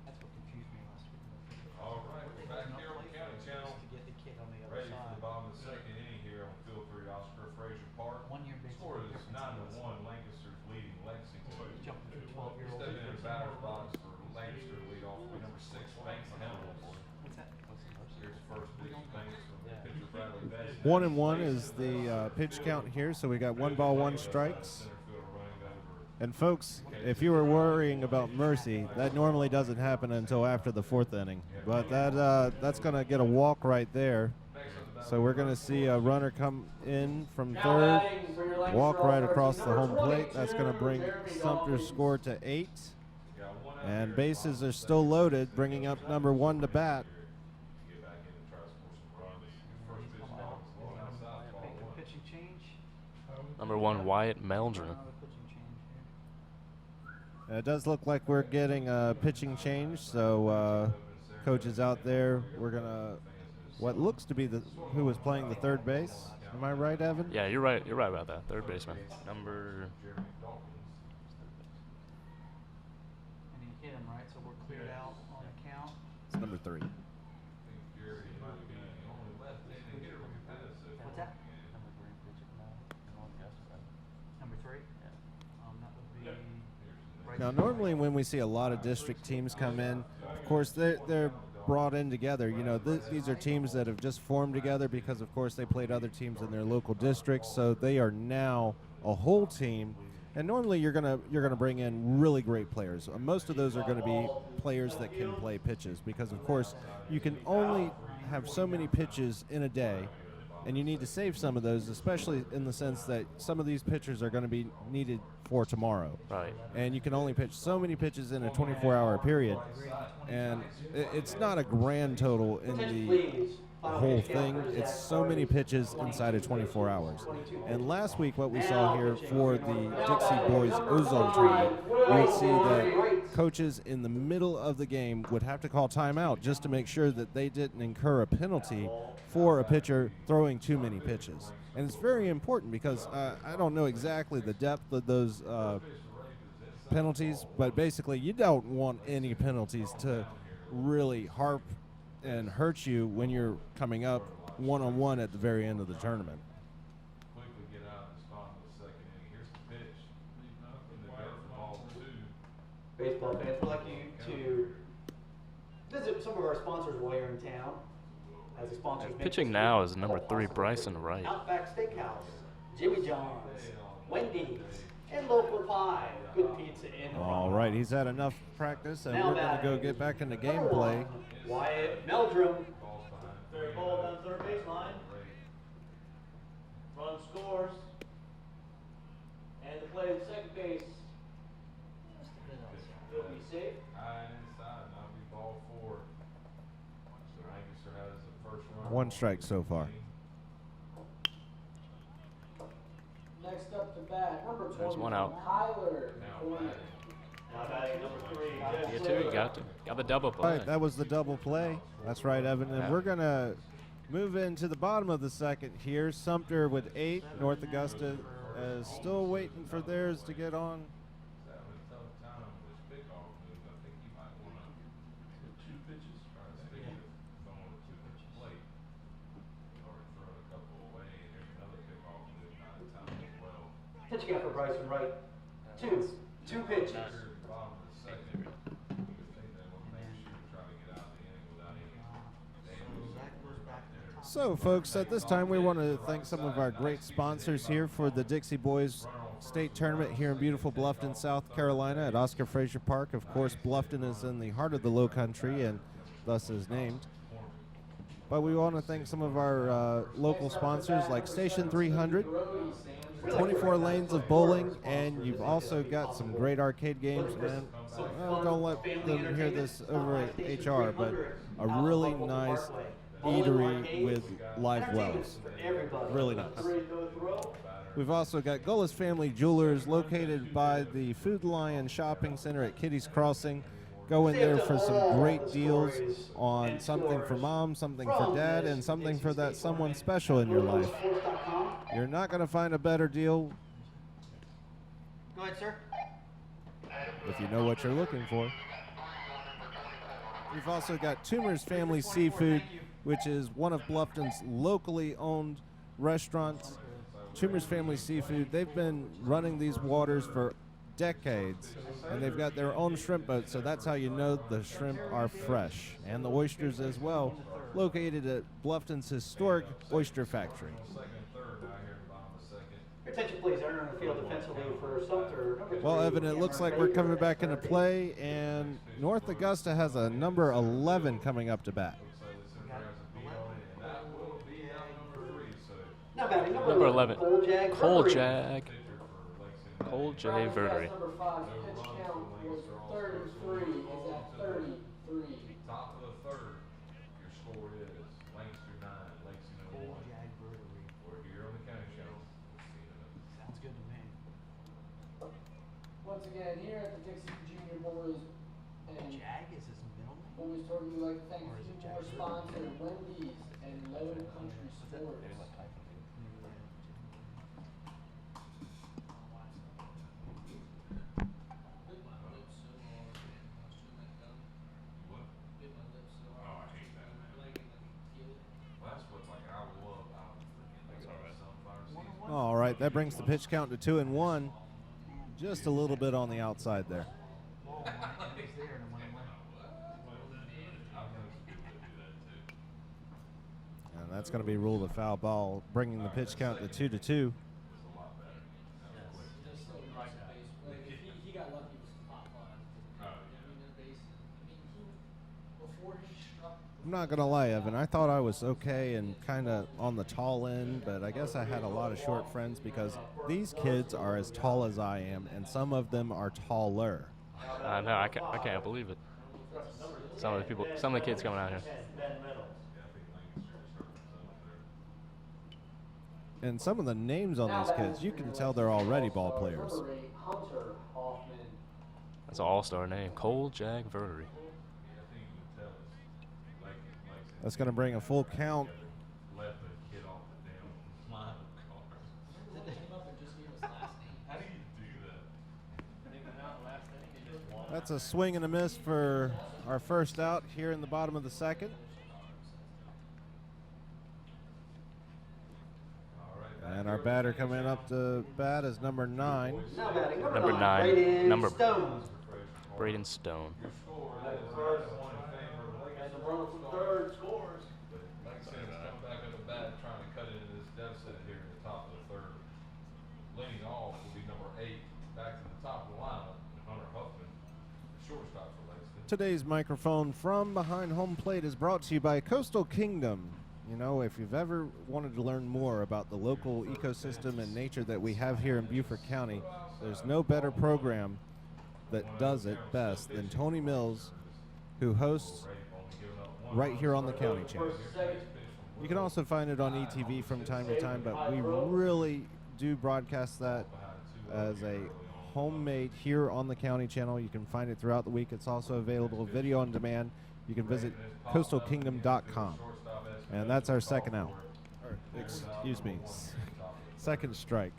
That's what confused me last week. All right, we're back here on the county channel. Just to get the kid on the other Ready for side. the bottom of the second inning here on field 3, Oscar Frazier Park. 1 year big Score is difference. 9-1. Lancaster's leading Lexington. Jumping from 12-year-old. Stepping in the batter's box for Lancaster to lead off will be number 6, Banks Helms. What's that? What's the most? Here's first pitch, Banks from pitcher Bradley Best. 1-1 is the pitch count here, so we got 1 ball, 1 strikes. Center fielder running that over And folks, if you were worrying about Mercy, that normally doesn't happen until after the 4th inning. But that's going to get a walk right there. So we're going to see a runner come in from third, walk right across the home plate. That's going to bring Sumter's score to 8. And bases are still loaded, bringing up number 1 to bat. Pitching change. Number 1, Wyatt Meldrum. Another pitching change here. It does look like we're getting a pitching change, so coaches out there, we're going to, what looks to be who was playing the third base. Am I right, Evan? Yeah, you're right. You're right about that. Third baseman. Number. And he hit him, right? So we're cleared out on the count. It's number 3. What's that? Number 3? That would be. Right Now, normally when we see a lot of district teams come in, of course, they're brought in together. You know, these are teams that have just formed together because, of course, they played other teams in their local districts, so they are now a whole team. And normally you're gonna bring in really great players. Most of those are going to be players that can play pitches because, of course, you can only have so many pitches in a day, and you need to save some of those, especially in the sense that some of these pitchers are going to be needed for tomorrow. Right. And you can only pitch so many pitches in a 24-hour period. And it's not a grand total in the whole thing. It's so many pitches inside of 24 hours. And last week what we saw here for the Dixie Boys Ozone tournament, you would see that coaches in the middle of the game would have to call timeout just to make sure that they didn't incur a penalty for a pitcher throwing too many pitches. And it's very important because I don't know exactly the depth of those penalties, but basically you don't want any penalties to really harp and hurt you when you're coming up one-on-one at the very end of the tournament. Quickly get out and respond to the second inning. Here's the pitch. In the dirt for ball 2. Baseball fans, we'd like you to visit some of our sponsors while you're in town. As the sponsors make Pitching this now week is number 3, Bryson Wright. Outback Steakhouse, Jimmy John's, Wendy's, and Local Pie. Good pizza in the All right, he's had enough practice, and we're going to go get back into gameplay. Wyatt Meldrum. Third ball down third baseline. Run scores. And the play at second base. Will be safe. High and inside. Now be ball 4. So Lancaster has the first run. 1 strike so far. Next up to bat, number 20. There's one out. Tyler. Now batting number 3. You too. You got the double All play. right, that was the double play. That's right, Evan. And we're going to move into the bottom of the second here. Sumter with 8. North Augusta is still waiting for theirs to get on. Having a tough time with his pickoff move. I think he might want to 2 pitches. Try to stick with throwing the 2 pitch plate. He's already thrown a couple away, and there's another pickoff move not in time as well. Pitching out for Bryson Wright. 2 pitches. Here at the bottom of the second, you would think they would make sure to try to get out of the inning without any damage. So, folks, at this time we want to thank some of our great sponsors here for the Dixie Boys State Tournament here in beautiful Bluffton, South Carolina at Oscar Frazier Park. Of course, Bluffton is in the heart of the Low Country and thus is named. But we want to thank some of our local sponsors like Station 300, 24 lanes of bowling, and you've also got some great arcade games. And don't let them hear this over at HR, but a really nice eatery with live wells. Really nice. We've also got Gullis Family Jewelers located by the Food Lion Shopping Center at Kitty's Crossing. Go in there for some great deals on something for mom, something for dad, and something for that someone special in your life. You're not going to find a better deal Go ahead, sir. if you know what you're looking for. We've also got Toomer's Family Seafood, which is one of Bluffton's locally owned restaurants. Toomer's Family Seafood, they've been running these waters for decades, and they've got their own shrimp boat, so that's how you know the shrimp are fresh. And the oysters as well, located at Bluffton's historic oyster factory. Second, third now here at the bottom of the second. Attention please, entering the field defensively for Sumter. Number Well, 3, Evan, it looks like we're coming back into play, and North Augusta has a number 11 coming up to bat. Now batting Number 11, Cole Jag. Cole Verdery. Jag. Cole J. Verdery. Number 5, pitch count was 33. Is at 33. Top of the third, your score is Lancaster 9, Lexington 1. We're here on the county channel. Sounds good to me. Once again, here at the Dixie Junior Boys and Jag is his middle name? Boys Tournament, we'd like to thank Or is it two more Jag? sponsors, Wendy's and Low Country Sports. All right, that brings the pitch count to 2-1. Just a little bit on the outside there. And that's going to be ruled a foul ball, bringing the pitch count to 2-2. He got lucky with some pop fly. Before he struck. I'm not going to lie, Evan. I thought I was okay and kind of on the tall end, but I guess I had a lot of short friends because these kids are as tall as I am, and some of them are taller. No, I can't believe it. Some of the kids coming out here. And some of the names on these kids, you can tell they're already ball players. Hunter Hoffman. That's an all-star name, Cole Jag Verdery. That's going to bring a full count. That's a swing and a miss for our first out here in the bottom of the second. And our batter coming up to bat is number 9. Now batting Number 9, Braden number Stone. Braden Stone. And the runner from third scores. Lexington's coming back at the bat, trying to cut into this deficit here in the top of the third. Leading off will be number 8, back to the top of the lineup, Hunter Huffman, the shortstop for Lexington. Today's microphone from behind home plate is brought to you by Coastal Kingdom. You know, if you've ever wanted to learn more about the local ecosystem and nature that we have here in Beaufort County, there's no better program that does it best than Tony Mills, who hosts right here on the county channel. You can also find it on ETV from time to time, but we really do broadcast that as a homemade here on the county channel. You can find it throughout the week. It's also available video on demand. You can visit coastalkingdom.com. And that's our second out. Or, excuse me, second strike.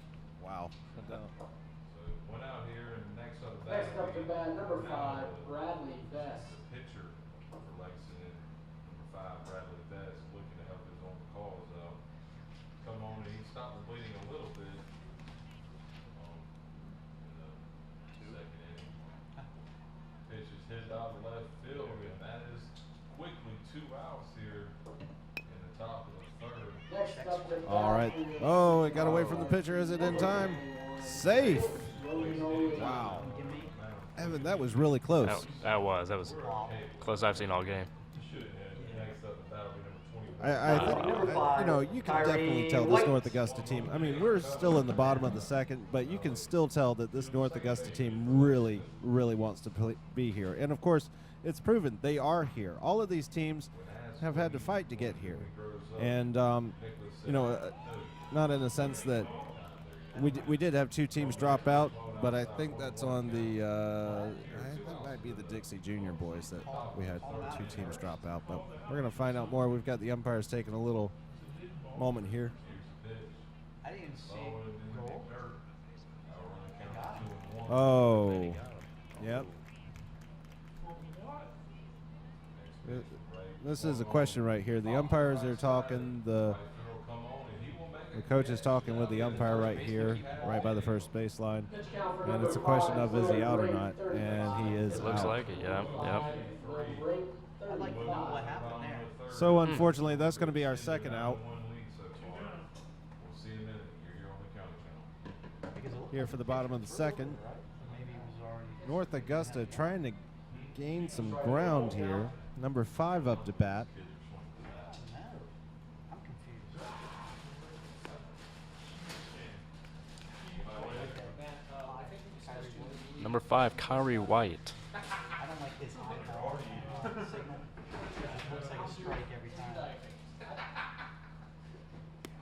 Wow. Went out here and next up Next up to bat, number 5, Bradley Vest. pitcher for Lexington, number 5, Bradley Vest, looking to help his own cause out. Come on, he stopped the bleeding a little bit. In the second inning. Pitch is hit out of left field, and that is quickly 2 outs here in the top of the third. Next up to bat. All right. Oh, it got away from the pitcher. Is it in time? Safe. Wow. Evan, that was really close. That was close I've seen all game. Next up, that'll be number 21. I think, you know, you can definitely tell this North Augusta team. I mean, we're still in the bottom of the second, but you can still tell that this North Augusta team really, really wants to be here. And, of course, it's proven they are here. All of these teams have had to fight to get here. And, you know, not in the sense that we did have 2 teams drop out, but I think that's on the that might be the Dixie Junior boys that we had 2 teams drop out. But we're going to find out more. We've got the umpires taking a little moment here. I didn't see goal. Oh, yep. This is a question right here. The umpires are talking. The coach is talking with the umpire right here, right by the first baseline. And it's a question of is he out or not, and he is It looks out. like it, yeah. Yep. I'd like to know what happened there. So unfortunately, that's going to be our second out. We'll see you in a minute. You're here on the county channel. here for the bottom of the second. Maybe it was already. North Augusta trying to gain some ground here. Number 5 up to bat. What's the matter? I'm confused. Number 5, Kyrie White. I don't like his eyeball signal. It looks like a strike every time.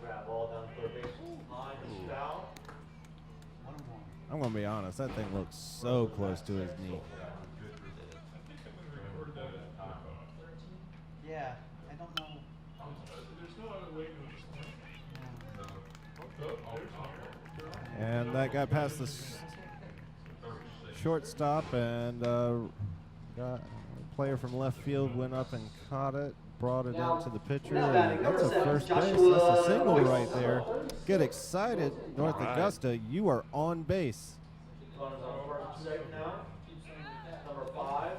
Grab ball down third base. Line is foul. 1-1. I'm going to be honest, that thing looks so close to his knee. Yeah, I don't know. And that got past the shortstop, and got a player from left field went up and caught it, brought it into the pitcher, and that's a first base. That's a single right there. Get excited, North Augusta. You are on base. Runners on first and second now. Number 5.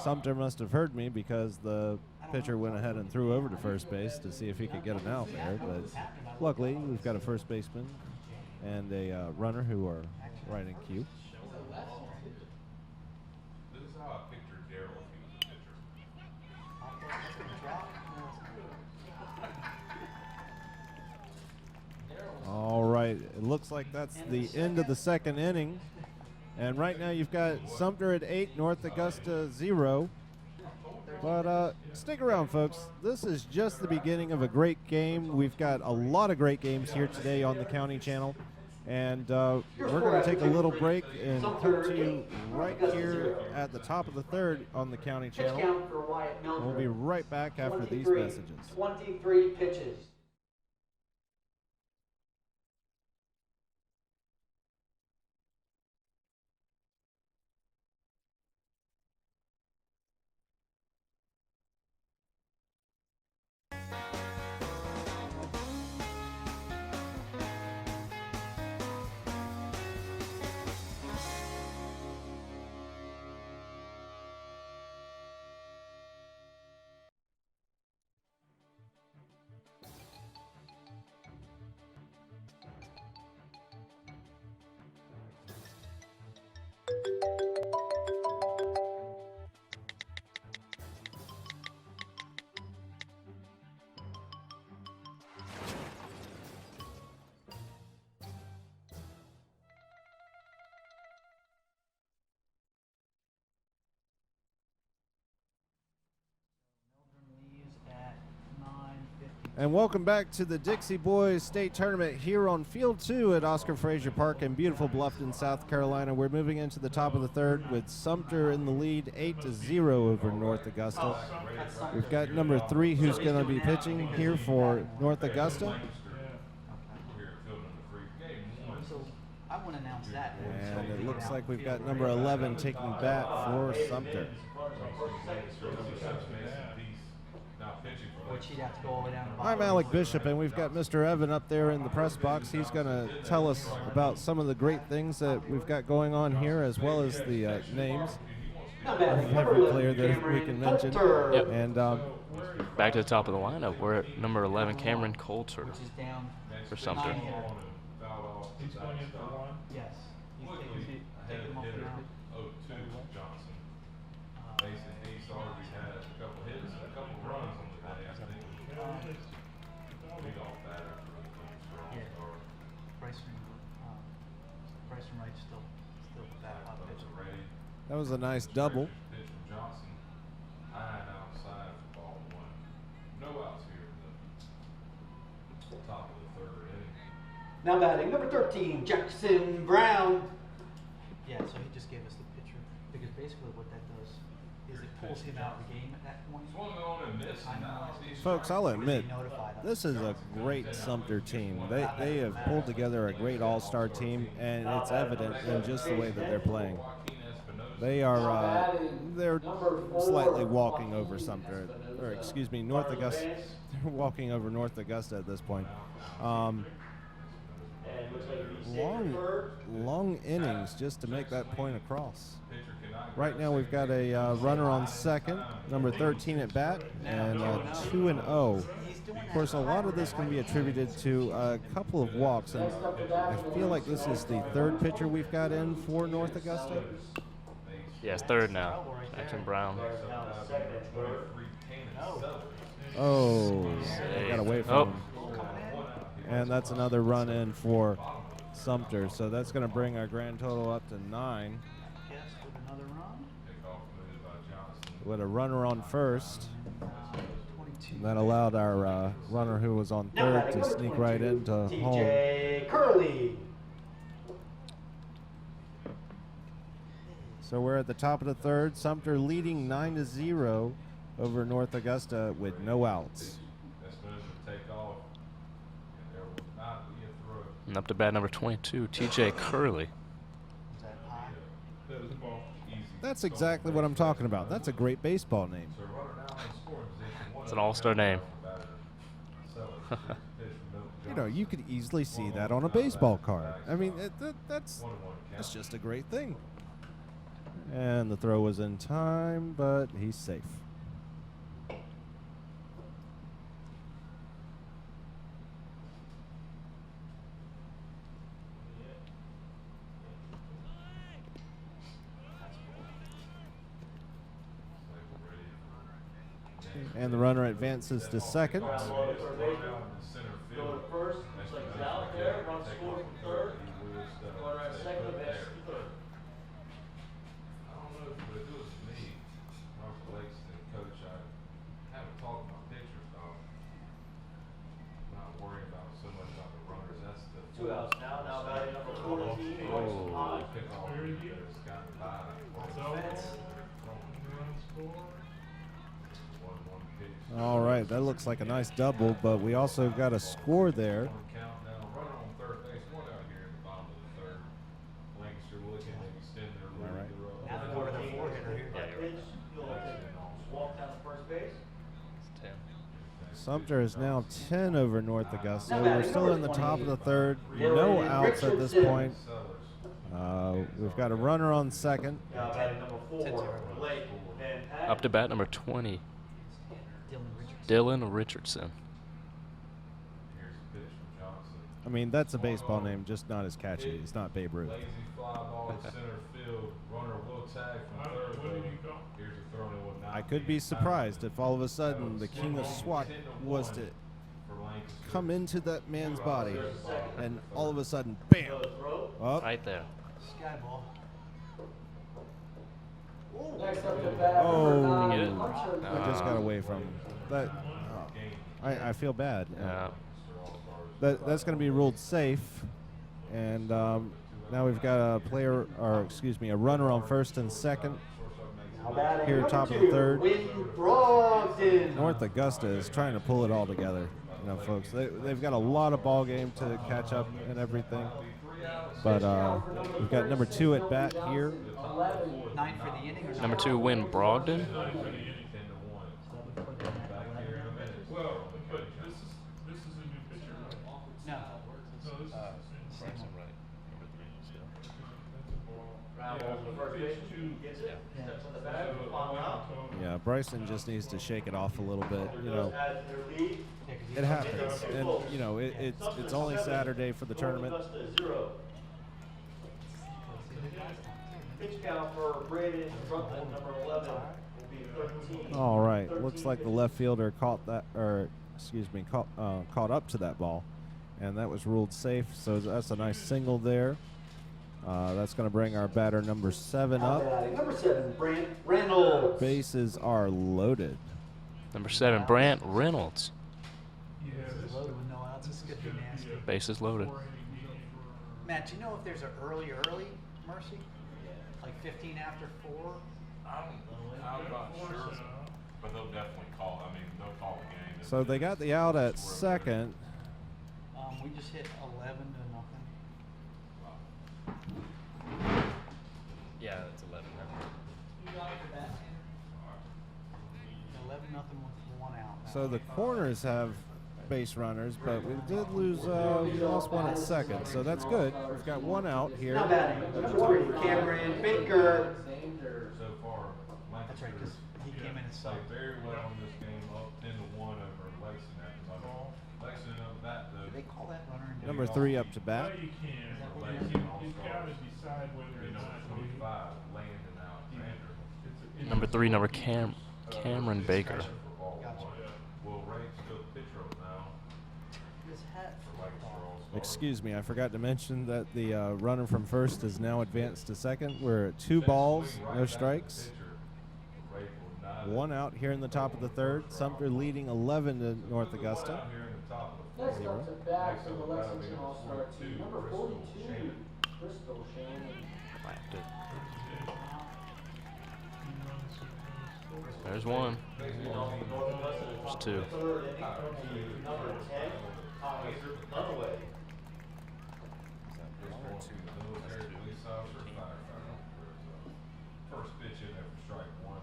Sumter must have heard me because the pitcher went ahead and threw over to first base to see if he could get an out there. But luckily, we've got a first baseman and a runner who are right in queue. This is how I pictured Daryl if he was a pitcher. All right, it looks like that's the end of the second inning. And right now you've got Sumter at 8, North Augusta 0. But stick around, folks. This is just the beginning of a great game. We've got a lot of great games here today on the County Channel. And we're going to take a little break and come to you right here at the top of the third on the County Channel. We'll be right back after these messages. 23 pitches. And welcome back to the Dixie Boys State Tournament here on Field 2 at Oscar Frazier Park in beautiful Bluffton, South Carolina. We're moving into the top of the third with Sumter in the lead, 8-0 over North Augusta. We've got number 3 who's going to be pitching here for North Augusta. So I want to announce that. And it looks like we've got number 11 taking bat for Sumter. Which he'd have to go all the way down to the I'm bottom. Alec Bishop, and we've got Mr. Evan up there in the press box. He's going to tell us about some of the great things that we've got going on here, as well as the names of every player that we can mention. Yep. And Back to the top of the lineup. We're at number 11, Cameron Coulter Which is down for Sumter. 9 here. Yes. He's taking him off the mound. Johnson. He's already had a couple hits and a couple runs on the day, I think. Leadoff batter for the Yeah. Bryson Wright's still that hot pitcher. that was a nice double. Pitch from Johnson, high and outside for ball 1. No outs here in the top of the third inning. Now batting number 13, Jackson Brown. Yeah, so he just gave us the pitcher because basically what that does is it pulls him out of the game at that point. Swung on and missed, and now he's Folks, I'll admit, Notified us. this is a great Sumter team. They have pulled together a great all-star team, and it's evident in just the way that they're playing. They are they're slightly walking over Sumter, or excuse me, North Augusta. They're walking over North Augusta at this point. Long innings just to make that point across. Right now we've got a runner on second, number 13 at bat, and 2-0. Of course, a lot of this can be attributed to a couple of walks, and I feel like this is the third pitcher we've got in for North Augusta. Yes, third now. Jackson Brown. Oh, they got away from him. And that's another run in for Sumter. So that's going to bring our grand total up to 9. Yes, with another run. With a runner on first. And that allowed our runner who was on third to sneak right into home. TJ Curley. So we're at the top of the third. Sumter leading 9-0 over North Augusta with no outs. And up to bat number 22, TJ Curley. Is that high? That's exactly what I'm talking about. That's a great baseball name. It's an all-star name. You know, you could easily see that on a baseball card. I mean, that's just a great thing. And the throw was in time, but he's safe. And the runner advances to second. Going first, looks like he's out there. Run scoring third. Runner at second, advances to third. I don't know if it was me, Mark Blake's the coach. I haven't talked my pitchers, dog. I'm not worried about so much about the runners. That's the 2 outs now. Now batting number 14. pick off that's gotten by. All right, that looks like a nice double, but we also got a score there. Count now. Runner on third base. One out here at the bottom of the third. Lancaster looking to extend their lead. All right. Now they're going to the four-hitter here. Walk down to first base. It's 10. Sumter is now 10 over North Augusta. We're still in the top of the third. No outs at this point. We've got a runner on second. Now batting number 4, Blake Van Pack. Up to bat number 20, Dylan Richardson. Here's a pitch from Johnson. I mean, that's a baseball name, just not as catchy. It's not Babe Ruth. Lazy fly ball to center field. Runner will tag from third. Here's a throw in with 9. I could be surprised if all of a sudden the king of SWAT was to come into that man's body and all of a sudden, bam, up. Right there. Sky ball. Next up to bat Oh, number Get it? 9, Hunter. I just got away from that. I feel bad. Yeah. That's going to be ruled safe, and now we've got a player, or excuse me, a runner on first and second. Now batting Here, number top of 2, the third. Wynn Brogdon. North Augusta is trying to pull it all together. You know, folks, they've got a lot of ball game to catch up and everything. But we've got number 2 at bat here. 9 for the inning. Or Number 2, Win Brogdon. Well, but this is a new pitcher, right? No. No, this is Ground ball to first base. Gets it. Steps on the bag. Final out. Yeah, Bryson just needs to shake it off a little bit. You know, As their lead. it happens, and you know it's only Saturday for the tournament. Augusta 0. Pitch count for Braden Drunkland, number 11, will be 13. All right, looks like the left fielder caught that, or excuse me, caught up to that ball, and that was ruled safe. So that's a nice single there. That's going to bring our batter number 7 Now up. batting number 7, Brant Reynolds. Bases are loaded. Number 7, Brant Reynolds. Bases loaded with no outs. This could be nasty. Bases loaded. Matt, do you know if there's an early Mercy? Like 15 after 4? I'm not sure, but they'll definitely call. I mean, they'll call the game. So they got the out at second. We just hit 11 to nothing. Yeah, that's 11. 11 nothing with 1 out. So the corners have base runners, but we did lose. We lost one at second, so that's good. We've got 1 out here. Now batting number 3, Cameron Baker. Lander. So far, That's right, because he came in and played subbed. very well in this game, up 10-1 over Lexington. Lexington up that though. Do they call that runner in Number 3 up to bat. Well, you can. Lexington You've got to decide whether And it's number 25, Landon Alexander. Number 3, number Cameron Baker. Gotcha. Will Ray still pitcher now? His hat. Excuse me, I forgot to mention that the runner from first is now advanced to second. We're at 2 balls, no strikes. 1 out here in the top of the third. Sumter leading 11 to North Augusta. Next up to bat from the Lexington All-Star team, number 42, Bristol Shannon. There's 1. There's 2. Number 10, Thomas Dunaway. First pitch in there for strike 1 at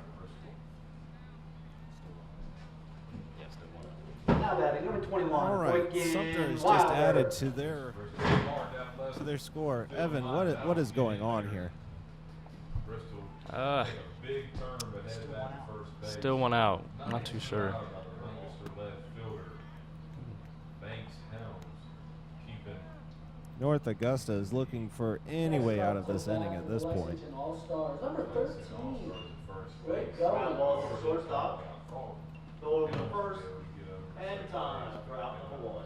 Bristol. Now batting, number 21. All right, Boykin Sumter has just Wilder. added to their score. Evan, what is going on here? Bristol Uh, take a big turn, but headed back to first base. Still 1 out. I'm not too sure. Out about the Lancaster left fielder. Banks Helms keeping North Augusta is looking for any way out of this inning at this point. Lexington All-Stars, number 13, first Greg base. Gowan. Ball to shortstop. Go over to first. And time for out number 1.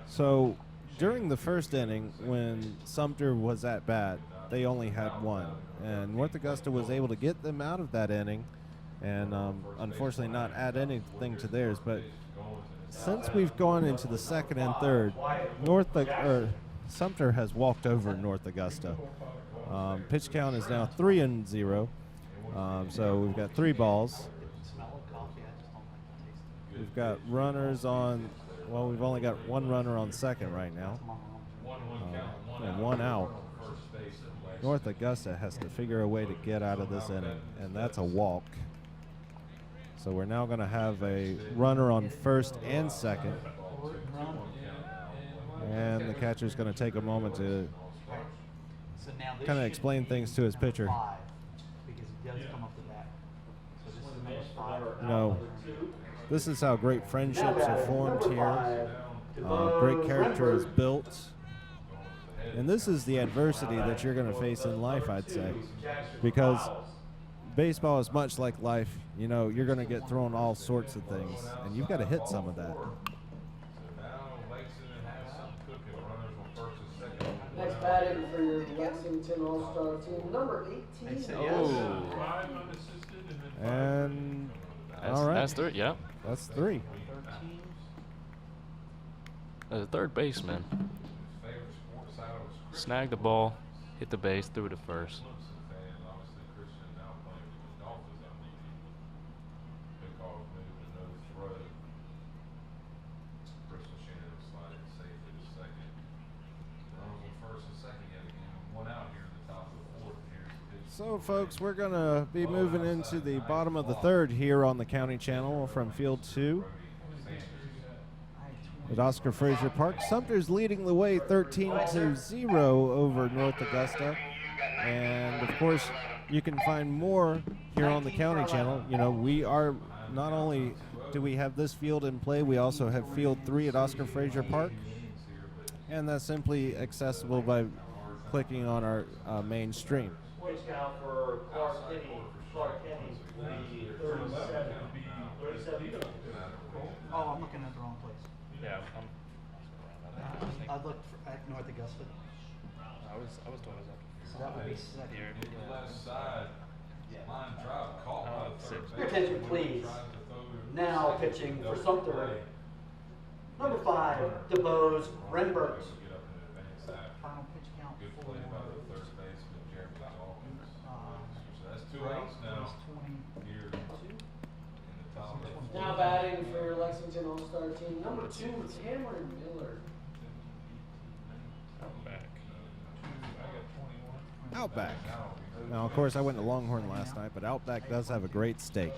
So during the first inning, when Sumter was at bat, they only had 1. And North Augusta was able to get them out of that inning and unfortunately not add anything to theirs. But since we've gone into the second and third, Sumter has walked over North Augusta. Pitch count is now 3-0. So we've got 3 balls. We've got runners on, well, we've only got 1 runner on second right now. And 1 out. North Augusta has to figure a way to get out of this inning, and that's a walk. So we're now going to have a runner on first and second. And the catcher's going to take a moment to kind of explain things to his pitcher. Because he does come up to bat. So this is number 5. You know, this is how great friendships are formed here. Great character is built. And this is the adversity that you're going to face in life, I'd say. Because baseball is much like life. You know, you're going to get thrown all sorts of things, and you've got to hit some of that. Next batting for your Lexington All-Star team, number 18. Oh. And all right. That's 3, yeah. That's 3. As a third baseman. Snagged the ball, hit the base, threw it to first. So, folks, we're going to be moving into the bottom of the third here on the County Channel from Field 2 at Oscar Frazier Park. Sumter's leading the way 13-0 over North Augusta. And, of course, you can find more here on the County Channel. You know, we are not only do we have this field in play, we also have Field 3 at Oscar Frazier Park. And that's simply accessible by clicking on our main stream. Pitch count for Clark Kenny. Clark Kenny will be 37. 37. Oh, I'm looking at the wrong place. Yeah, I looked at North Augusta. I was told it was So that would be second. Left side, line drive caught by the third Your base. attention, please. Now pitching for Sumter, number 5, DeBose Renbert. Final pitch count Good for play by the third baseman, Jeremy Dawkins. So that's 2 Drake outs now is 22. here in the top of the Now batting for your Lexington All-Star team, number 2, Cameron Miller. Outback. Now, of course, I went to Longhorn last night, but Outback does have a great steak.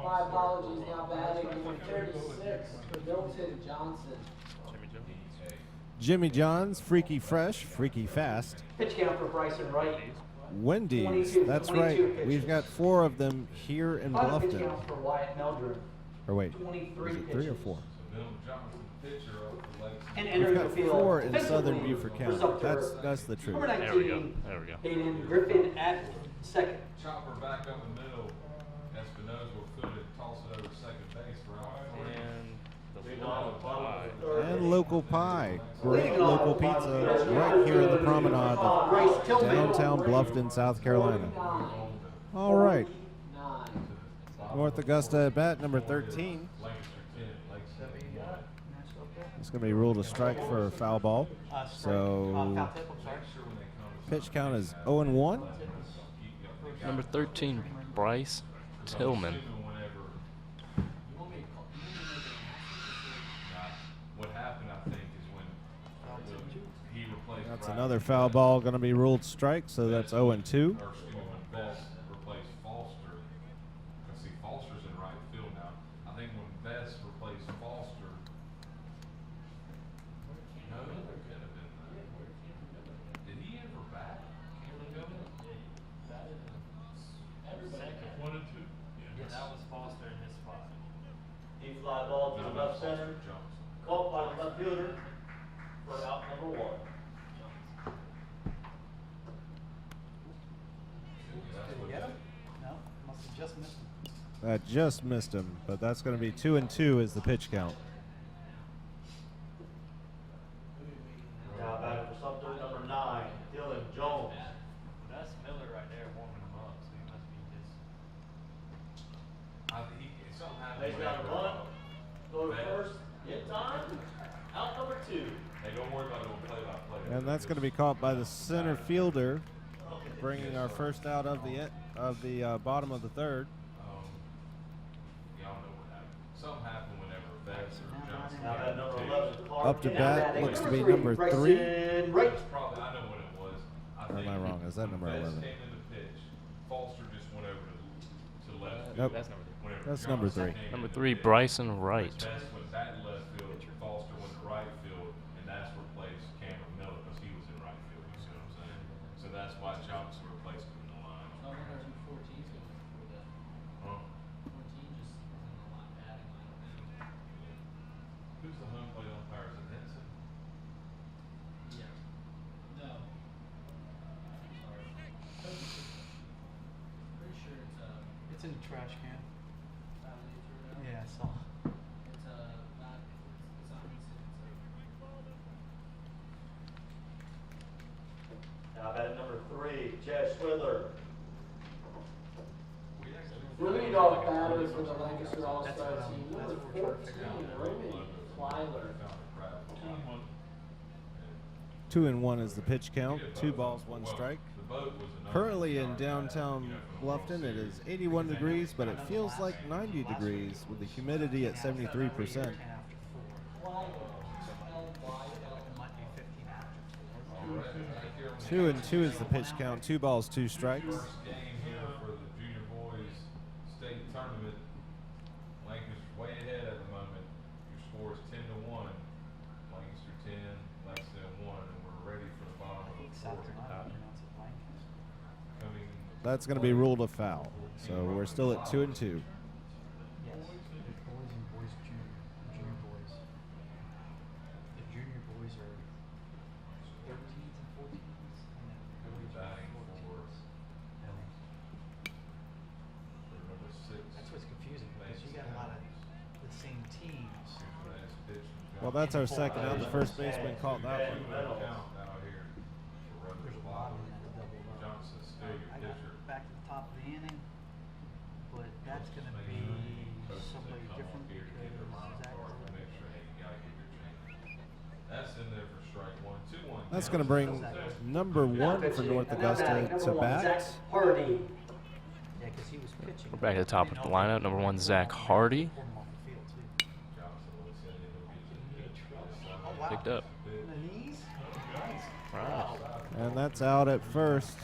My apologies, now batting number 36, Milton Johnson. Jimmy John's, freaky fresh, freaky fast. Pitch count for Bryson Wright, Wendy's. 22, That's 22 right. pitches. We've got 4 of them here in Final pitch Bluffton. count for Wyatt Meldrum. Or wait, 23 is it 3 or pitches. 4? Bill Johnson, pitcher of the Lakes. And We've entering the got field 4 in defensively Southern Beaufort for County. Sumter, That's the truth. number 19, There we go. There we go. Hayden Griffin at second. Chopper back up the middle. Espinoza will field it, toss it over second base for out three. And the local pie. And local pie. Great Leading off local the bottom pizza field, right here in the number promenade of Bryce Tillman. downtown Bluffton, South Carolina. All right. 9. North Augusta at bat, number 13. Lancaster 10, Lakes 1. It's going to be ruled a strike for a foul ball. So Foul tip, I'm sorry. pitch count is 0-1. Number 13, Bryce Tillman. What happened, I think, is when he replaced That's Brad- another foul ball going to be ruled strike, so that's 0-2. Or excuse me, when Best replaced Foster. Let's see, Foster's in right field now. I think when Best replaced Foster. No, it could have been that. Did he ever bat? Cameron Governor? One and two. Yes. That was Foster in his spot. Deep fly ball to the left center, Johnson. caught by the left fielder for out number 1. Did he get him? No, must have just missed him. That just missed him, but that's going to be 2-2 is the pitch count. Now batter for Sumter, number 9, Dylan Jones. That's Miller right there warming him up, so he must be just. Something happened. Lays down a bunt, throw to first, in time, out number 2. Hey, don't worry about doing play-by-play. And that's going to be caught by the center fielder, bringing our first out of the bottom of the third. Y'all know what happened. Something happened whenever Best or Johnson. Now that number 11, Clark. Up to Now bat batting looks to be number number 3. Bryson Wright. It's probably, I know what it was. Or am I wrong? Is that number Best 11? came in the pitch. Foster just went over to left. Nope. That's number 3. Whenever That's number Johnson 3. came Number in 3, the pitch, Bryson Wright. Best went back to left field. Foster went to right field, and that's replaced Cameron Miller because he was in right field. You see what I'm saying? So that's why Johnson replaced him in the line. Huh? Who's the home plate umpire? Is it Henson? It's in the trash can. Yeah, I saw. Now batting number 3, Jess Swither. Leadoff batter for the Lancaster All-Star team, number 14, Roman Plyler. 2-1 is the pitch count. 2 balls, 1 strike. Currently in downtown Bluffton, it is 81 degrees, but it feels like 90 degrees with the humidity at 73%. After 4. It might be 15 after 4. 2-2 is the pitch count. 2 balls, 2 strikes. First game here for the junior boys state tournament. Lancaster's way ahead at the moment. Your score is 10-1. Lancaster 10, Lexington 1, and we're ready for the bottom of the South fourth. Carolina pronounce it Lancaster. Coming. That's going to be ruled a foul. So we're still at 2-2. Yes. Boys and boys junior boys. The junior boys are 13s and 14s, and then the boys are Batting 14s. Yeah. For number 6. That's what's confusing because you got a lot of the same teams. Last pitch from Well, that's our second out. The first baseman caught that one. Count out here for run There's a lot of them that are double up. Johnson's still your I got pitcher. back to the top of the inning, but that's going to be somebody different Here to get their because line Zach card to make sure, hey, you gotta get your change. That's in there for strike 1, 2-1. That's going to bring number 1 for North Augusta to bat. Zach Hardy. Yeah, because he was pitching. We're back at the top of the lineup. Number 1, Zach Hardy. Pulled him off the field, too. Johnson looks at it, he'll get to Oh, wow. Picked up. The knees? Nice. Right. And that's out at first.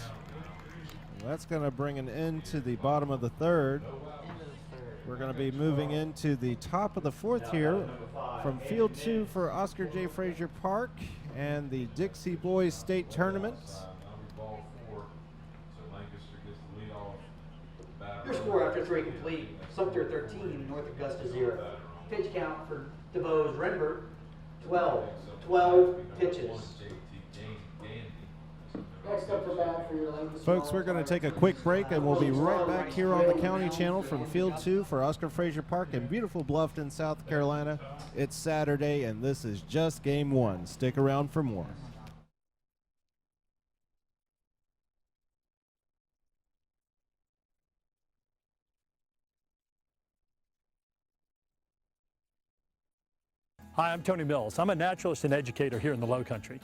That's going to bring an end to the bottom of the third. End of the third. We're going to be moving into the top of the fourth here from Field 2 for Oscar J. Frazier Park and the Dixie Boys State Tournament. ball 4. So score after 3 complete. Sumter 13, North Augusta 0. Pitch count for DeVos Renber, 12. 12 pitches. Next up for bat for your Lancaster. Folks, we're going to take a quick break, and we'll be right back here on the County Channel from Field 2 for Oscar Frazier Park in beautiful Bluffton, South Carolina. It's Saturday, and this is just Game 1. Stick around for more. Hi, I'm Tony Mills. I'm a naturalist and educator here in the Low Country.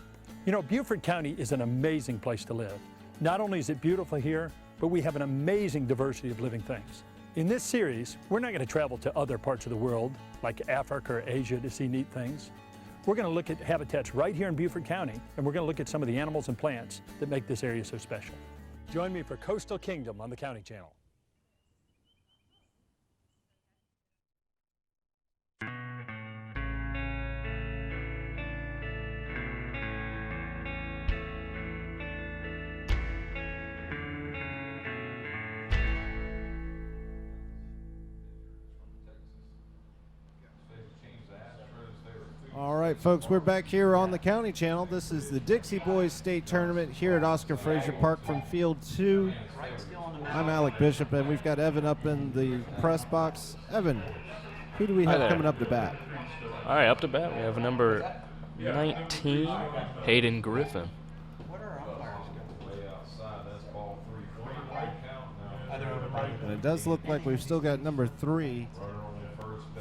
You know, Beaufort County is an amazing place to live. Not only is it beautiful here, but we have an amazing diversity of living things. In this series, we're not going to travel to other parts of the world, like Africa or Asia, to see neat things. We're going to look at habitats right here in Beaufort County, and we're going to look at some of the animals and plants that make this area so special. Join me for Coastal Kingdom on the County Channel. All right, folks, we're back here on the County Channel. This is the Dixie Boys State Tournament here at Oscar Frazier Park from Field 2. I'm Alec Bishop, and we've got Evan up in the press box. Evan, who do we have coming up to bat? All right, up to bat, we have number 19, Hayden Griffin. And it does look like we've still got number 3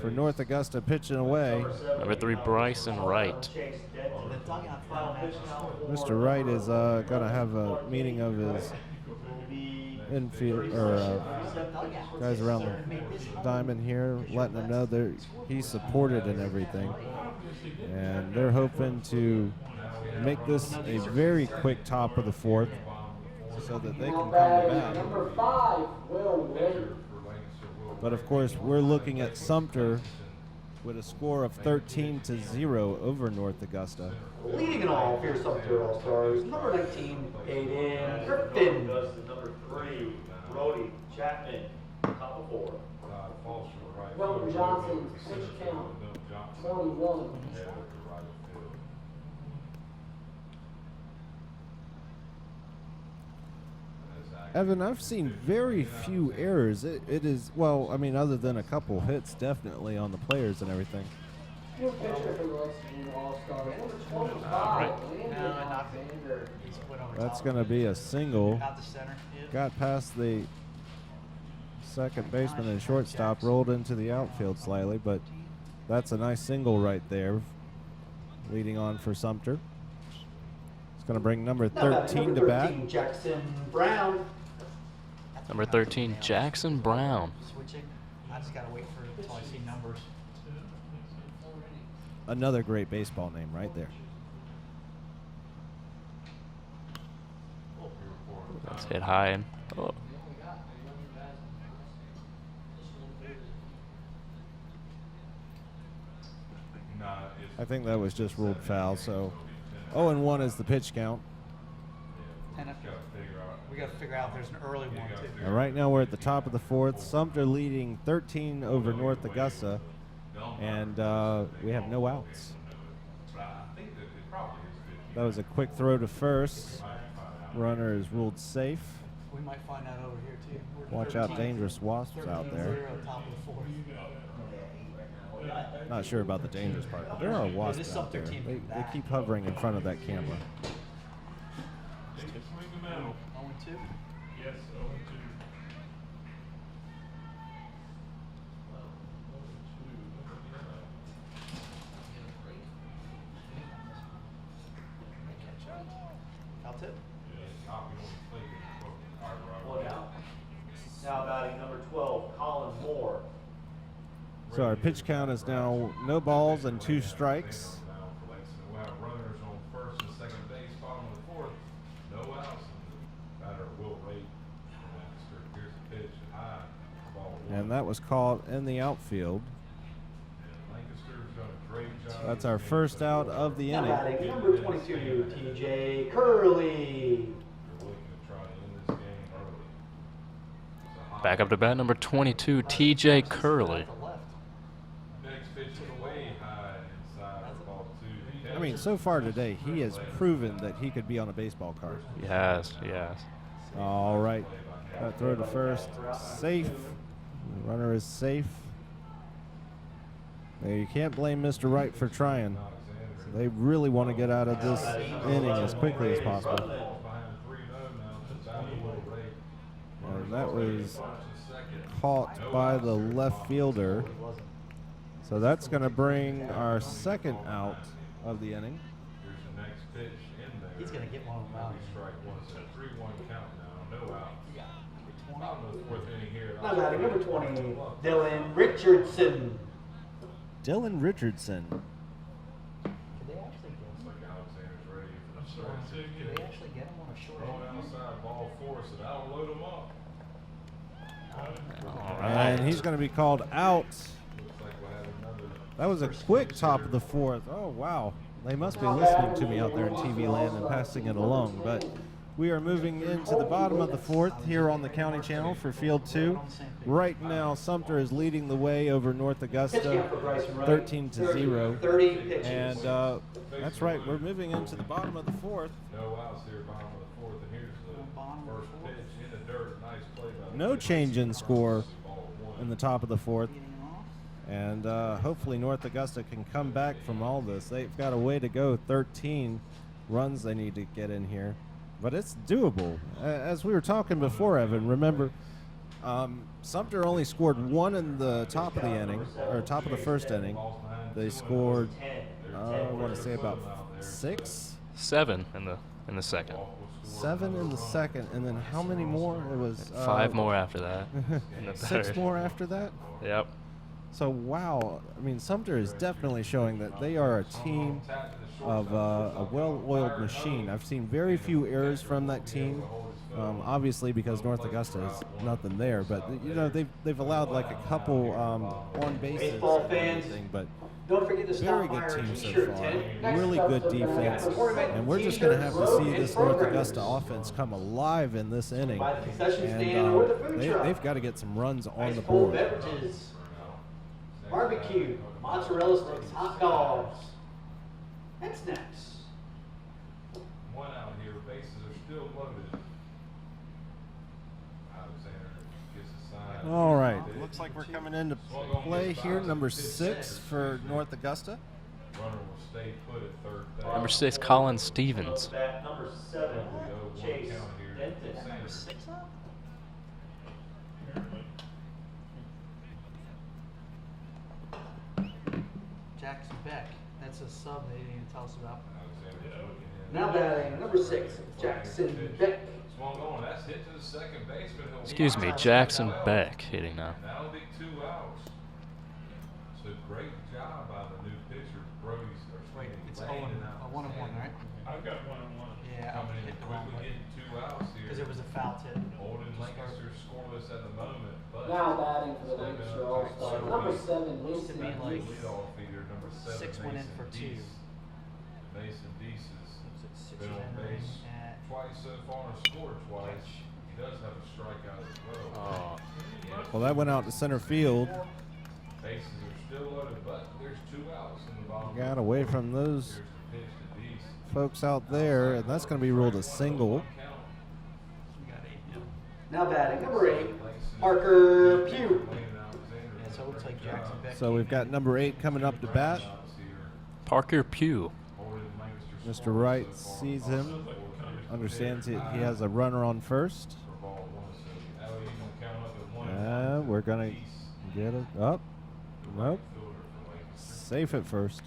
for North Augusta pitching away. Number 3, Bryson Wright. Mr. Wright is going to have a meeting of his infield or guys around the diamond here, letting them know he's supported and everything. And they're hoping to make this a very quick top of the 4th so that they can come to bat. Number 5, Will Wade. But of course, we're looking at Sumter with a score of 13-0 over North Augusta. Leading it all for your Sumter All-Stars, number 19, Aiden Griffin. Number 3, Brody Chapman, top of 4. Wilton Johnson, pitch count, 21. Evan, I've seen very few errors. It is, well, I mean, other than a couple hits, definitely on the players and everything. Your pitcher for the Lexington All-Stars, number 25, Landon. That's going to be a single. Out the center. Got past the second baseman and shortstop, rolled into the outfield slightly, but that's a nice single right there, leading on for Sumter. It's going to bring number 13 to bat. Jackson Brown. Number 13, Jackson Brown. Switching. I just gotta wait until I see numbers. Another great baseball name right there. Let's hit high and oh. I think that was just ruled foul, so 0-1 is the pitch count. And we got to figure out if there's an early one, too. And right now we're at the top of the 4th. Sumter leading 13 over North Augusta, and we have no outs. That was a quick throw to first. Runner is ruled safe. We might find out over here, too. Watch out, dangerous wasps out there. Top of the 4th. Not sure about the dangerous part, but there are wasps out there. They keep hovering in front of that camera. 0-2? Yes, 0-2. Foul tip? One out. Now batting number 12, Colin Moore. So our pitch count is now no balls and 2 strikes. We'll have runners on first and second base, bottom of the 4th. No outs. Batter Will Wade from Lancaster. Here's the pitch, high, ball 1. And that was caught in the outfield. Lancaster's done a great job. That's our first out of the Now inning. batting number 22, TJ Curley. They're looking to try to end this game early. Back up to bat, number 22, T.J. Curley. Next pitch is way high inside for ball 2. I mean, so far today, he has proven that he could be on a baseball card. Yes, yes. All right. That throw to first. Safe. The runner is safe. Now, you can't blame Mr. Wright for trying. They really want to get out of this inning as quickly as possible. And that was caught by the left fielder. So that's going to bring our second out of the inning. Here's the next pitch in there. He's going to get one of them out. Strike one. It's a 3-1 count now. No out. Yeah. Bottom of the fourth inning here. Now batting number 20, Dylan Richardson. Dylan Richardson. Could they actually get him? Like Alexander's ready for the start. Could they actually get him on a short? Going outside, ball 4, so that'll load him up. All right. And he's going to be called out. Looks like we'll have another. That was a quick top of the fourth. Oh, wow. They must be listening to me out there in TV land and passing it along. But we are moving into the bottom of the fourth here on the County Channel for Field 2. Right now, Sumter is leading the way over North Augusta, 13-0. And that's right, we're moving into the bottom of the fourth. No outs here, bottom of the fourth, and here's the first pitch in the dirt. Nice play by the No pitcher. change in score Ball 1. in the top of the fourth. And hopefully North Augusta can come back from all this. They've got a way to go, 13 runs they need to get in here. But it's doable. As we were talking before, Evan, remember, Sumter only scored 1 in the top of the inning, or top of the first inning. They scored, I want to say about 6? 7 in the second. 7 in the second, and then how many more? It was 5 more after that. in the 6 third. more after that? Yep. So, wow. I mean, Sumter is definitely showing that they are a team of a well-oiled machine. I've seen very few errors from that team, obviously because North Augusta is nothing there. But, you know, they've allowed like a couple on bases Baseball and fans, everything, but don't forget to very stop good by our team so t-shirt far. tent. Next Really up, good so defense. before we make And we're just going to have to t-shirts, see road this and North programmers. Augusta offense come alive in this inning. By the concession And stand or the food truck. they've got to get some runs on the Ice cold board. beverages, barbecue, mozzarella sticks, hot dogs, and snacks. 1 out here. Bases are still loaded. Alexander gets a sign. All right. Looks like we're coming into play here. Number 6 for North Augusta. Runner will stay put at third base. Number 6, Colin Stevens. Bat number 7, Chase Denton. Number 6 up? Jackson Beck. That's a sub they didn't even tell us about. Now batting number 6, Jackson Beck. Swung on. That's hit to the second baseman. He'll Excuse me, be Jackson out. Beck hitting now. That'll be 2 outs. So great job by the new pitcher, Brody's. Wait, it's a 1 of 1, right? I've got 1-1. Yeah, I Coming in hit the wrong quickly, way. getting 2 outs here. Because it was a foul tip. Holden Lancaster scoreless at the moment, but Now batting for the Lancaster All-Star, number 7, Used to be Mason like Deese. leadoff leader, number 7, 6 went in Mason for 2. Deese. Mason Deese has Six been on entering base at twice so far and scored twice. He does have a strikeout as well. Well, that went out to center field. Bases are still loaded, but there's 2 outs in the bottom. Got away from those Here's the pitch to Deese. folks out there, and that's going to be ruled a single. Now batting number 8, Parker Pugh. Yeah, so it looks like Jackson Beck. So we've got number 8 coming up to bat. Parker Pugh. Mr. Wright sees him, understands he has a runner on first. We're going to get it up. Nope. Safe at first.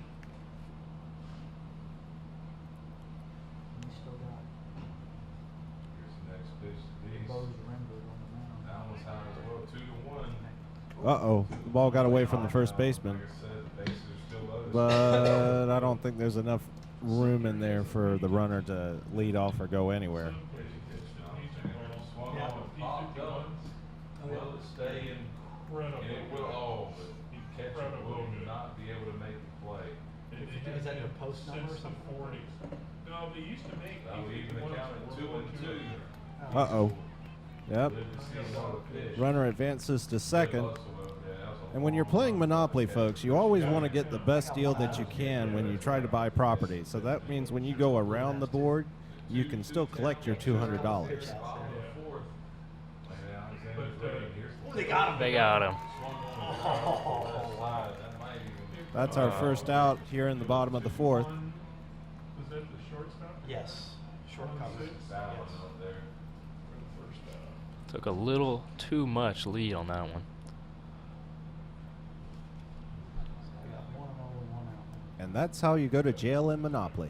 He's still got Here's the next pitch to Deese. Bose Renberg on the mound. That one's high as well, 2-1. Uh-oh. The ball got away from the first baseman. Like I said, the bases are still loaded. But I don't think there's enough room in there for the runner to lead off or go anywhere. Swung on, popped up. Will it stay in? Incredible. And it will, but catcher will not be able to make the play. Is that your post number or Since the something? 40s. No, they used to make That'll these even the ones count that at were 2-2. Uh-oh. Yep. Runner advances to second. And when you're playing Monopoly, folks, you always want to get the best deal that you can when you try to buy property. So that means when you go around the board, you can still collect your $200. They got him. They got him. That's our first out here in the bottom of the fourth. Was that the shortstop? Yes. Short coverage. Yes. Took a little too much lead on that one. We got 1-0 and 1 out. And that's how you go to jail in Monopoly.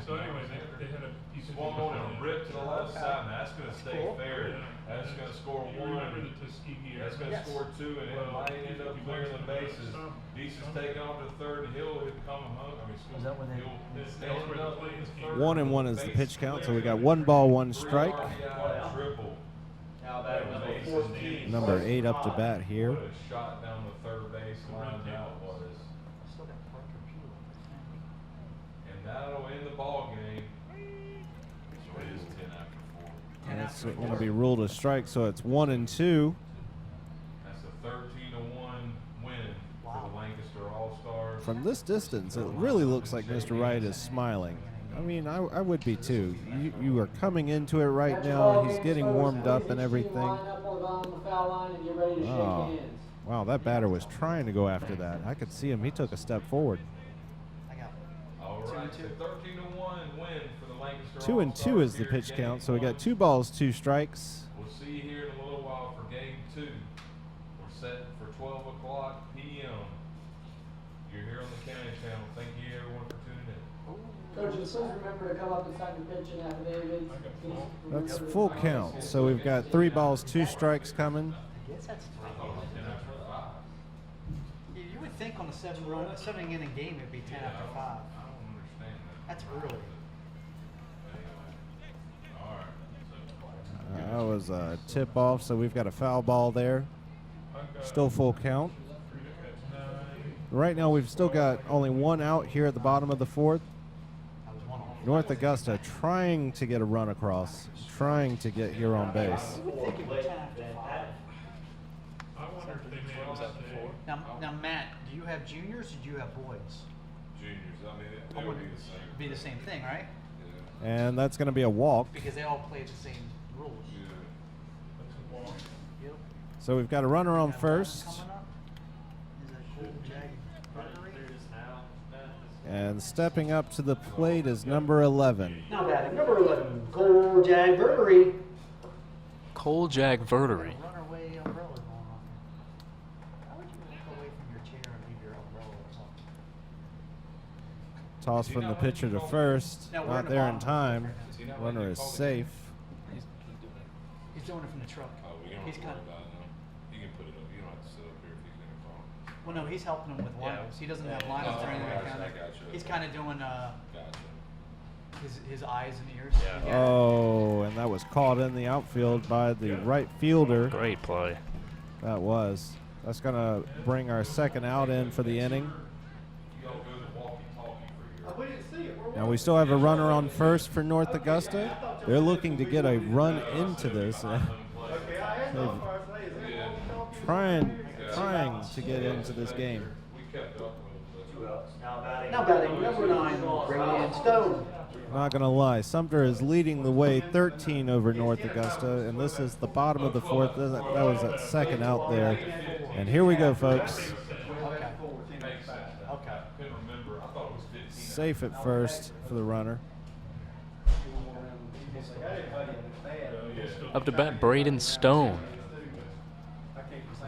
So anyway, they had a piece of Swung on and ripped to the left side, and that's gonna stay fair. That's gonna score You one. remember the Tuskegee That's gonna era? score two, and it might end up clearing the bases. Deasy's taking off to third, and he'll come home. I mean, Is that when they- he'll end up in third. 1-1 is the pitch count, so we got 1 ball, 1 strike. Triple. Now batting number 14. Number 8 up to bat here. What a shot down the third base line that was. Still got Parker Pugh, I think. And that'll end the ball game. So it is 10 after 4. And it's going to be ruled a strike, so it's 1-2. That's a 13-1 win for the Lancaster All-Stars. From this distance, it really looks like Mr. Wright is smiling. I mean, I would be too. You are coming into it right now. He's getting warmed up and everything. Oh, wow, that batter was trying to go after that. I could see him. He took a step forward. I got All right, so 13-1 win for the Lancaster 2-2 is the All-Stars pitch here, count, game so we got one. 2 balls, 2 strikes. We'll see you here in a little while for game 2. We're set for 12 o'clock p.m. You're here on the county channel. Thank you everyone for tuning in. Coaches, please remember to come up and sign your pitch and affidavits. That's full count. So we've got 3 balls, 2 strikes coming. I guess that's I thought it was 10 after 5. You would think on a 7-inning game it'd be 10 after 5. I don't understand that. That's early. All right. That was a tip off, so we've got a foul ball there. Still full count. Right now we've still got only 1 out here at the bottom of the fourth. That was 1 off. North Augusta trying to get a run across, trying to get here on base. You would think it'd be 10 after 5. I wonder if they made a mistake. Now, Matt, do you have juniors or do you have boys? Juniors, I mean, they would be the same. Be the same thing, right? And that's going to be a walk. Because they all play the same rules. Yeah. Yep. So we've got a runner on first. Coming up is a Cold Jag Burglary. And stepping up to the plate is number 11. Now batting number 11, Cole Jag Verdery. Cole Jag Verdery. Runaway umbrella going on here. How would you walk away from your chair and leave your umbrella or something? Toss from the pitcher to first. No, we're in Not the there in bottom. time. Runner is safe. He's doing it from the truck. Oh, we don't He's have to kind worry about it, no. You can put it up. You don't have to sit up here if he's in the phone. Well, no, he's helping him with lineups. He doesn't have lineups or anything like gotcha, that. I gotcha. He's kind of doing Gotcha. his eyes and ears. Yeah. Oh, and that was caught in the outfield by the right fielder. Great play. That was. That's going to bring our second out in for the inning. You all go to walkie-talkie for your. We didn't see it. Now we still have a runner on first for North Augusta. They're looking to get a run into this. Okay, I asked They're how far I say, is it trying to get into this game. We kept up with it. Now batting number 9, Brady Stone. Not going to lie, Sumter is leading the way 13 over North Augusta, and this is the bottom of the fourth. That was that second out there. And here we go, folks. Makes sense. Okay. Couldn't remember. I thought it was 15. Safe at first for the runner. Up to bat, Braden Stone.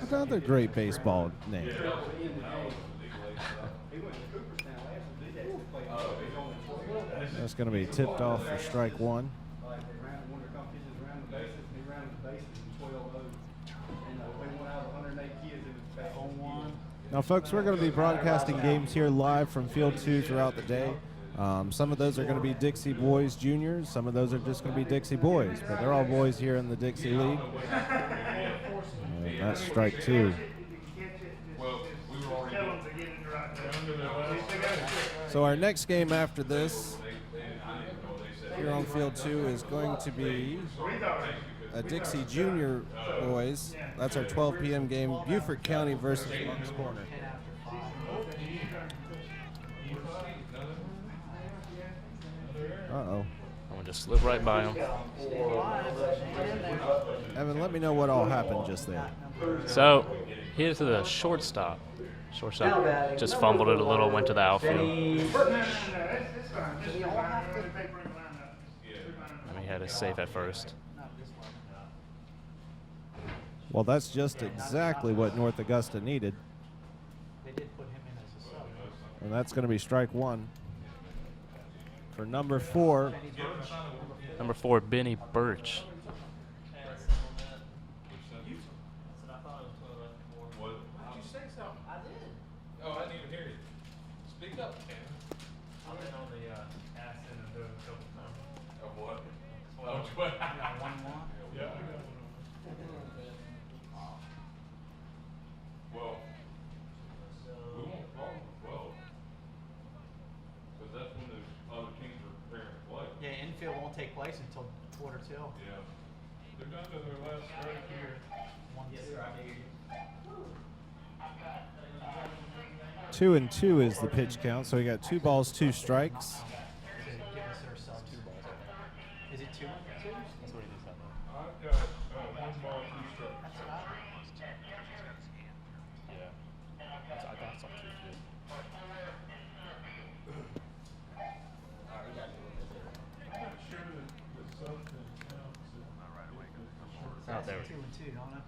Another great baseball name. That's going to be tipped off for strike 1. Now, folks, we're going to be broadcasting games here live from Field 2 throughout the day. Some of those are going to be Dixie Boys Juniors. Some of those are just going to be Dixie Boys. But they're all boys here in the Dixie League. And that's strike 2. Well, we were already. So our next game after this here on Field 2 is going to be Dixie Junior boys. That's our 12 p.m. game. Beaufort County versus Moncks Corner. Uh-oh. I'm going to just slip right by him. Evan, let me know what all happened just there. So, here's the shortstop. Shortstop just fumbled it a little, went to the outfield. And he had it safe at first. Well, that's just exactly what North Augusta needed. They did put him in as a sub. And that's going to be strike one. For number 4. Number 4, Benny Birch. Oh, I didn't even hear you. Speak up, Ken. I've been on the ass end of those a couple times. Of what? Well, Oh, what? You got one more? Yeah, I got one. Well, we won't call them 12. Because that's when the other teams are preparing to play. Yeah, infield won't take place until quarter 2. Yeah. They're down to their last strike here. 2-2 is the pitch count, so we got 2 balls, 2 strikes. Give us their subs. Is it 2-2? That's what it is. I've got 1 ball, 2 strikes. Yeah. I thought it's on 2-2. I'm not sure that something counts if Oh, there we 2 and 2, don't it?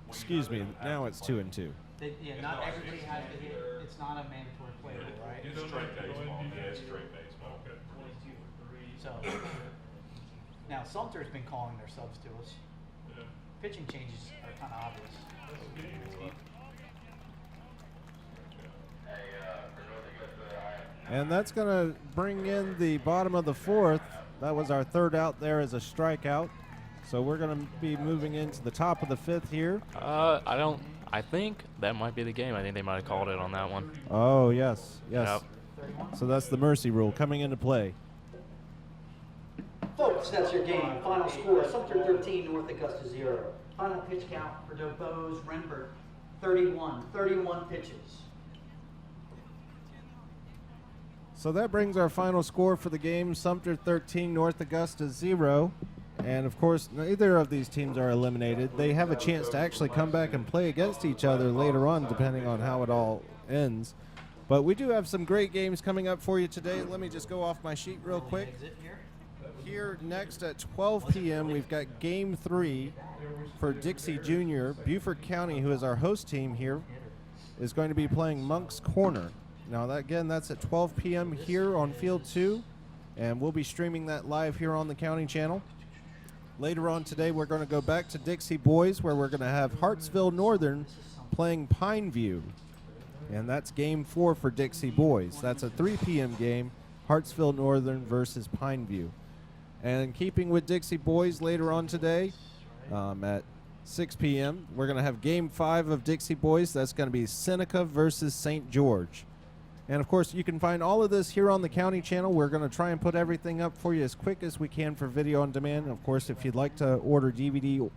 Excuse me, now it's 2-2. Yeah, not everybody has to hit. It's not a mandatory play rule, right? It's straight baseball. Yeah, it's straight baseball. So now Sumter's been calling their subs to us. Yeah. Pitching changes are kind of obvious. And that's going to bring in the bottom of the 4th. That was our 3rd out there as a strikeout. So we're going to be moving into the top of the 5th here. I think that might be the game. I think they might have called it on that one. Oh, yes, yes. Yep. So that's the mercy rule coming into play. Folks, that's your game. Final score, Sumter 13, North Augusta 0. Final pitch count for DuBose Renberg, 31 pitches. So that brings our final score for the game, Sumter 13, North Augusta 0. And, of course, neither of these teams are eliminated. They have a chance to actually come back and play against each other later on, depending on how it all ends. But we do have some great games coming up for you today. Let me just go off my sheet real quick. Here next at 12 p.m., we've got Game 3 for Dixie Junior. Beaufort County, who is our host team here, is going to be playing Moncks Corner. Now, that's at 12 p.m. here on Field 2, and we'll be streaming that live here on the county channel. Later on today, we're going to go back to Dixie Boys, where we're going to have Hartsville Northern playing Pineview. And that's Game 4 for Dixie Boys. That's a 3 p.m. game, Hartsville Northern versus Pineview. And keeping with Dixie Boys later on today, at 6 p.m., we're going to have Game 5 of Dixie Boys. That's going to be Seneca versus St. George. And, of course, you can find all of this here on the county channel. We're going to try and put everything up for you as quick as we can for video on demand. And, of course, if you'd like to order DVD,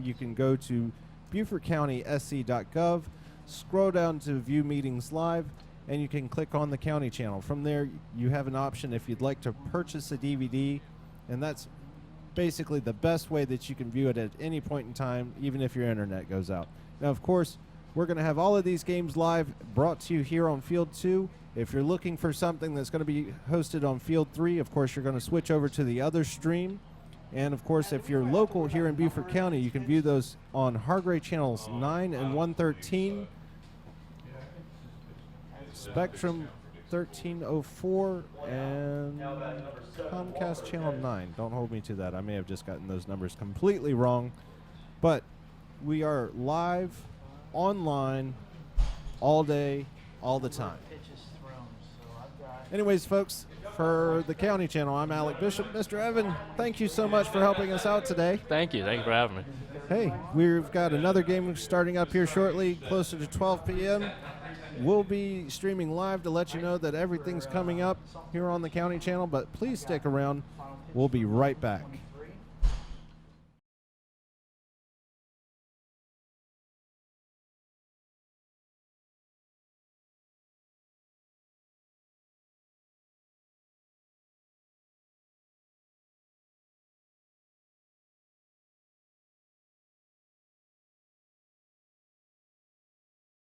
you can go to BeaufortCountySC.gov, scroll down to View Meetings Live, and you can click on the county channel. From there, you have an option if you'd like to purchase a DVD, and that's basically the best way that you can view it at any point in time, even if your internet goes out. Now, of course, we're going to have all of these games live brought to you here on Field 2. If you're looking for something that's going to be hosted on Field 3, of course, you're going to switch over to the other stream. And, of course, if you're local here in Beaufort County, you can view those on Hargray Channels 9 and 113, Spectrum 1304, and Comcast Channel 9. Don't hold me to that. I may have just gotten those numbers completely wrong. But we are live, online, all day, all the time. Anyways, folks, for the county channel, I'm Alec Bishop. Mr. Evan, thank you so much for helping us out today. Thank you for having me. Hey, we've got another game starting up here shortly, closer to 12 p.m. We'll be streaming live to let you know that everything's coming up here on the county channel, but please stick around. We'll be right back.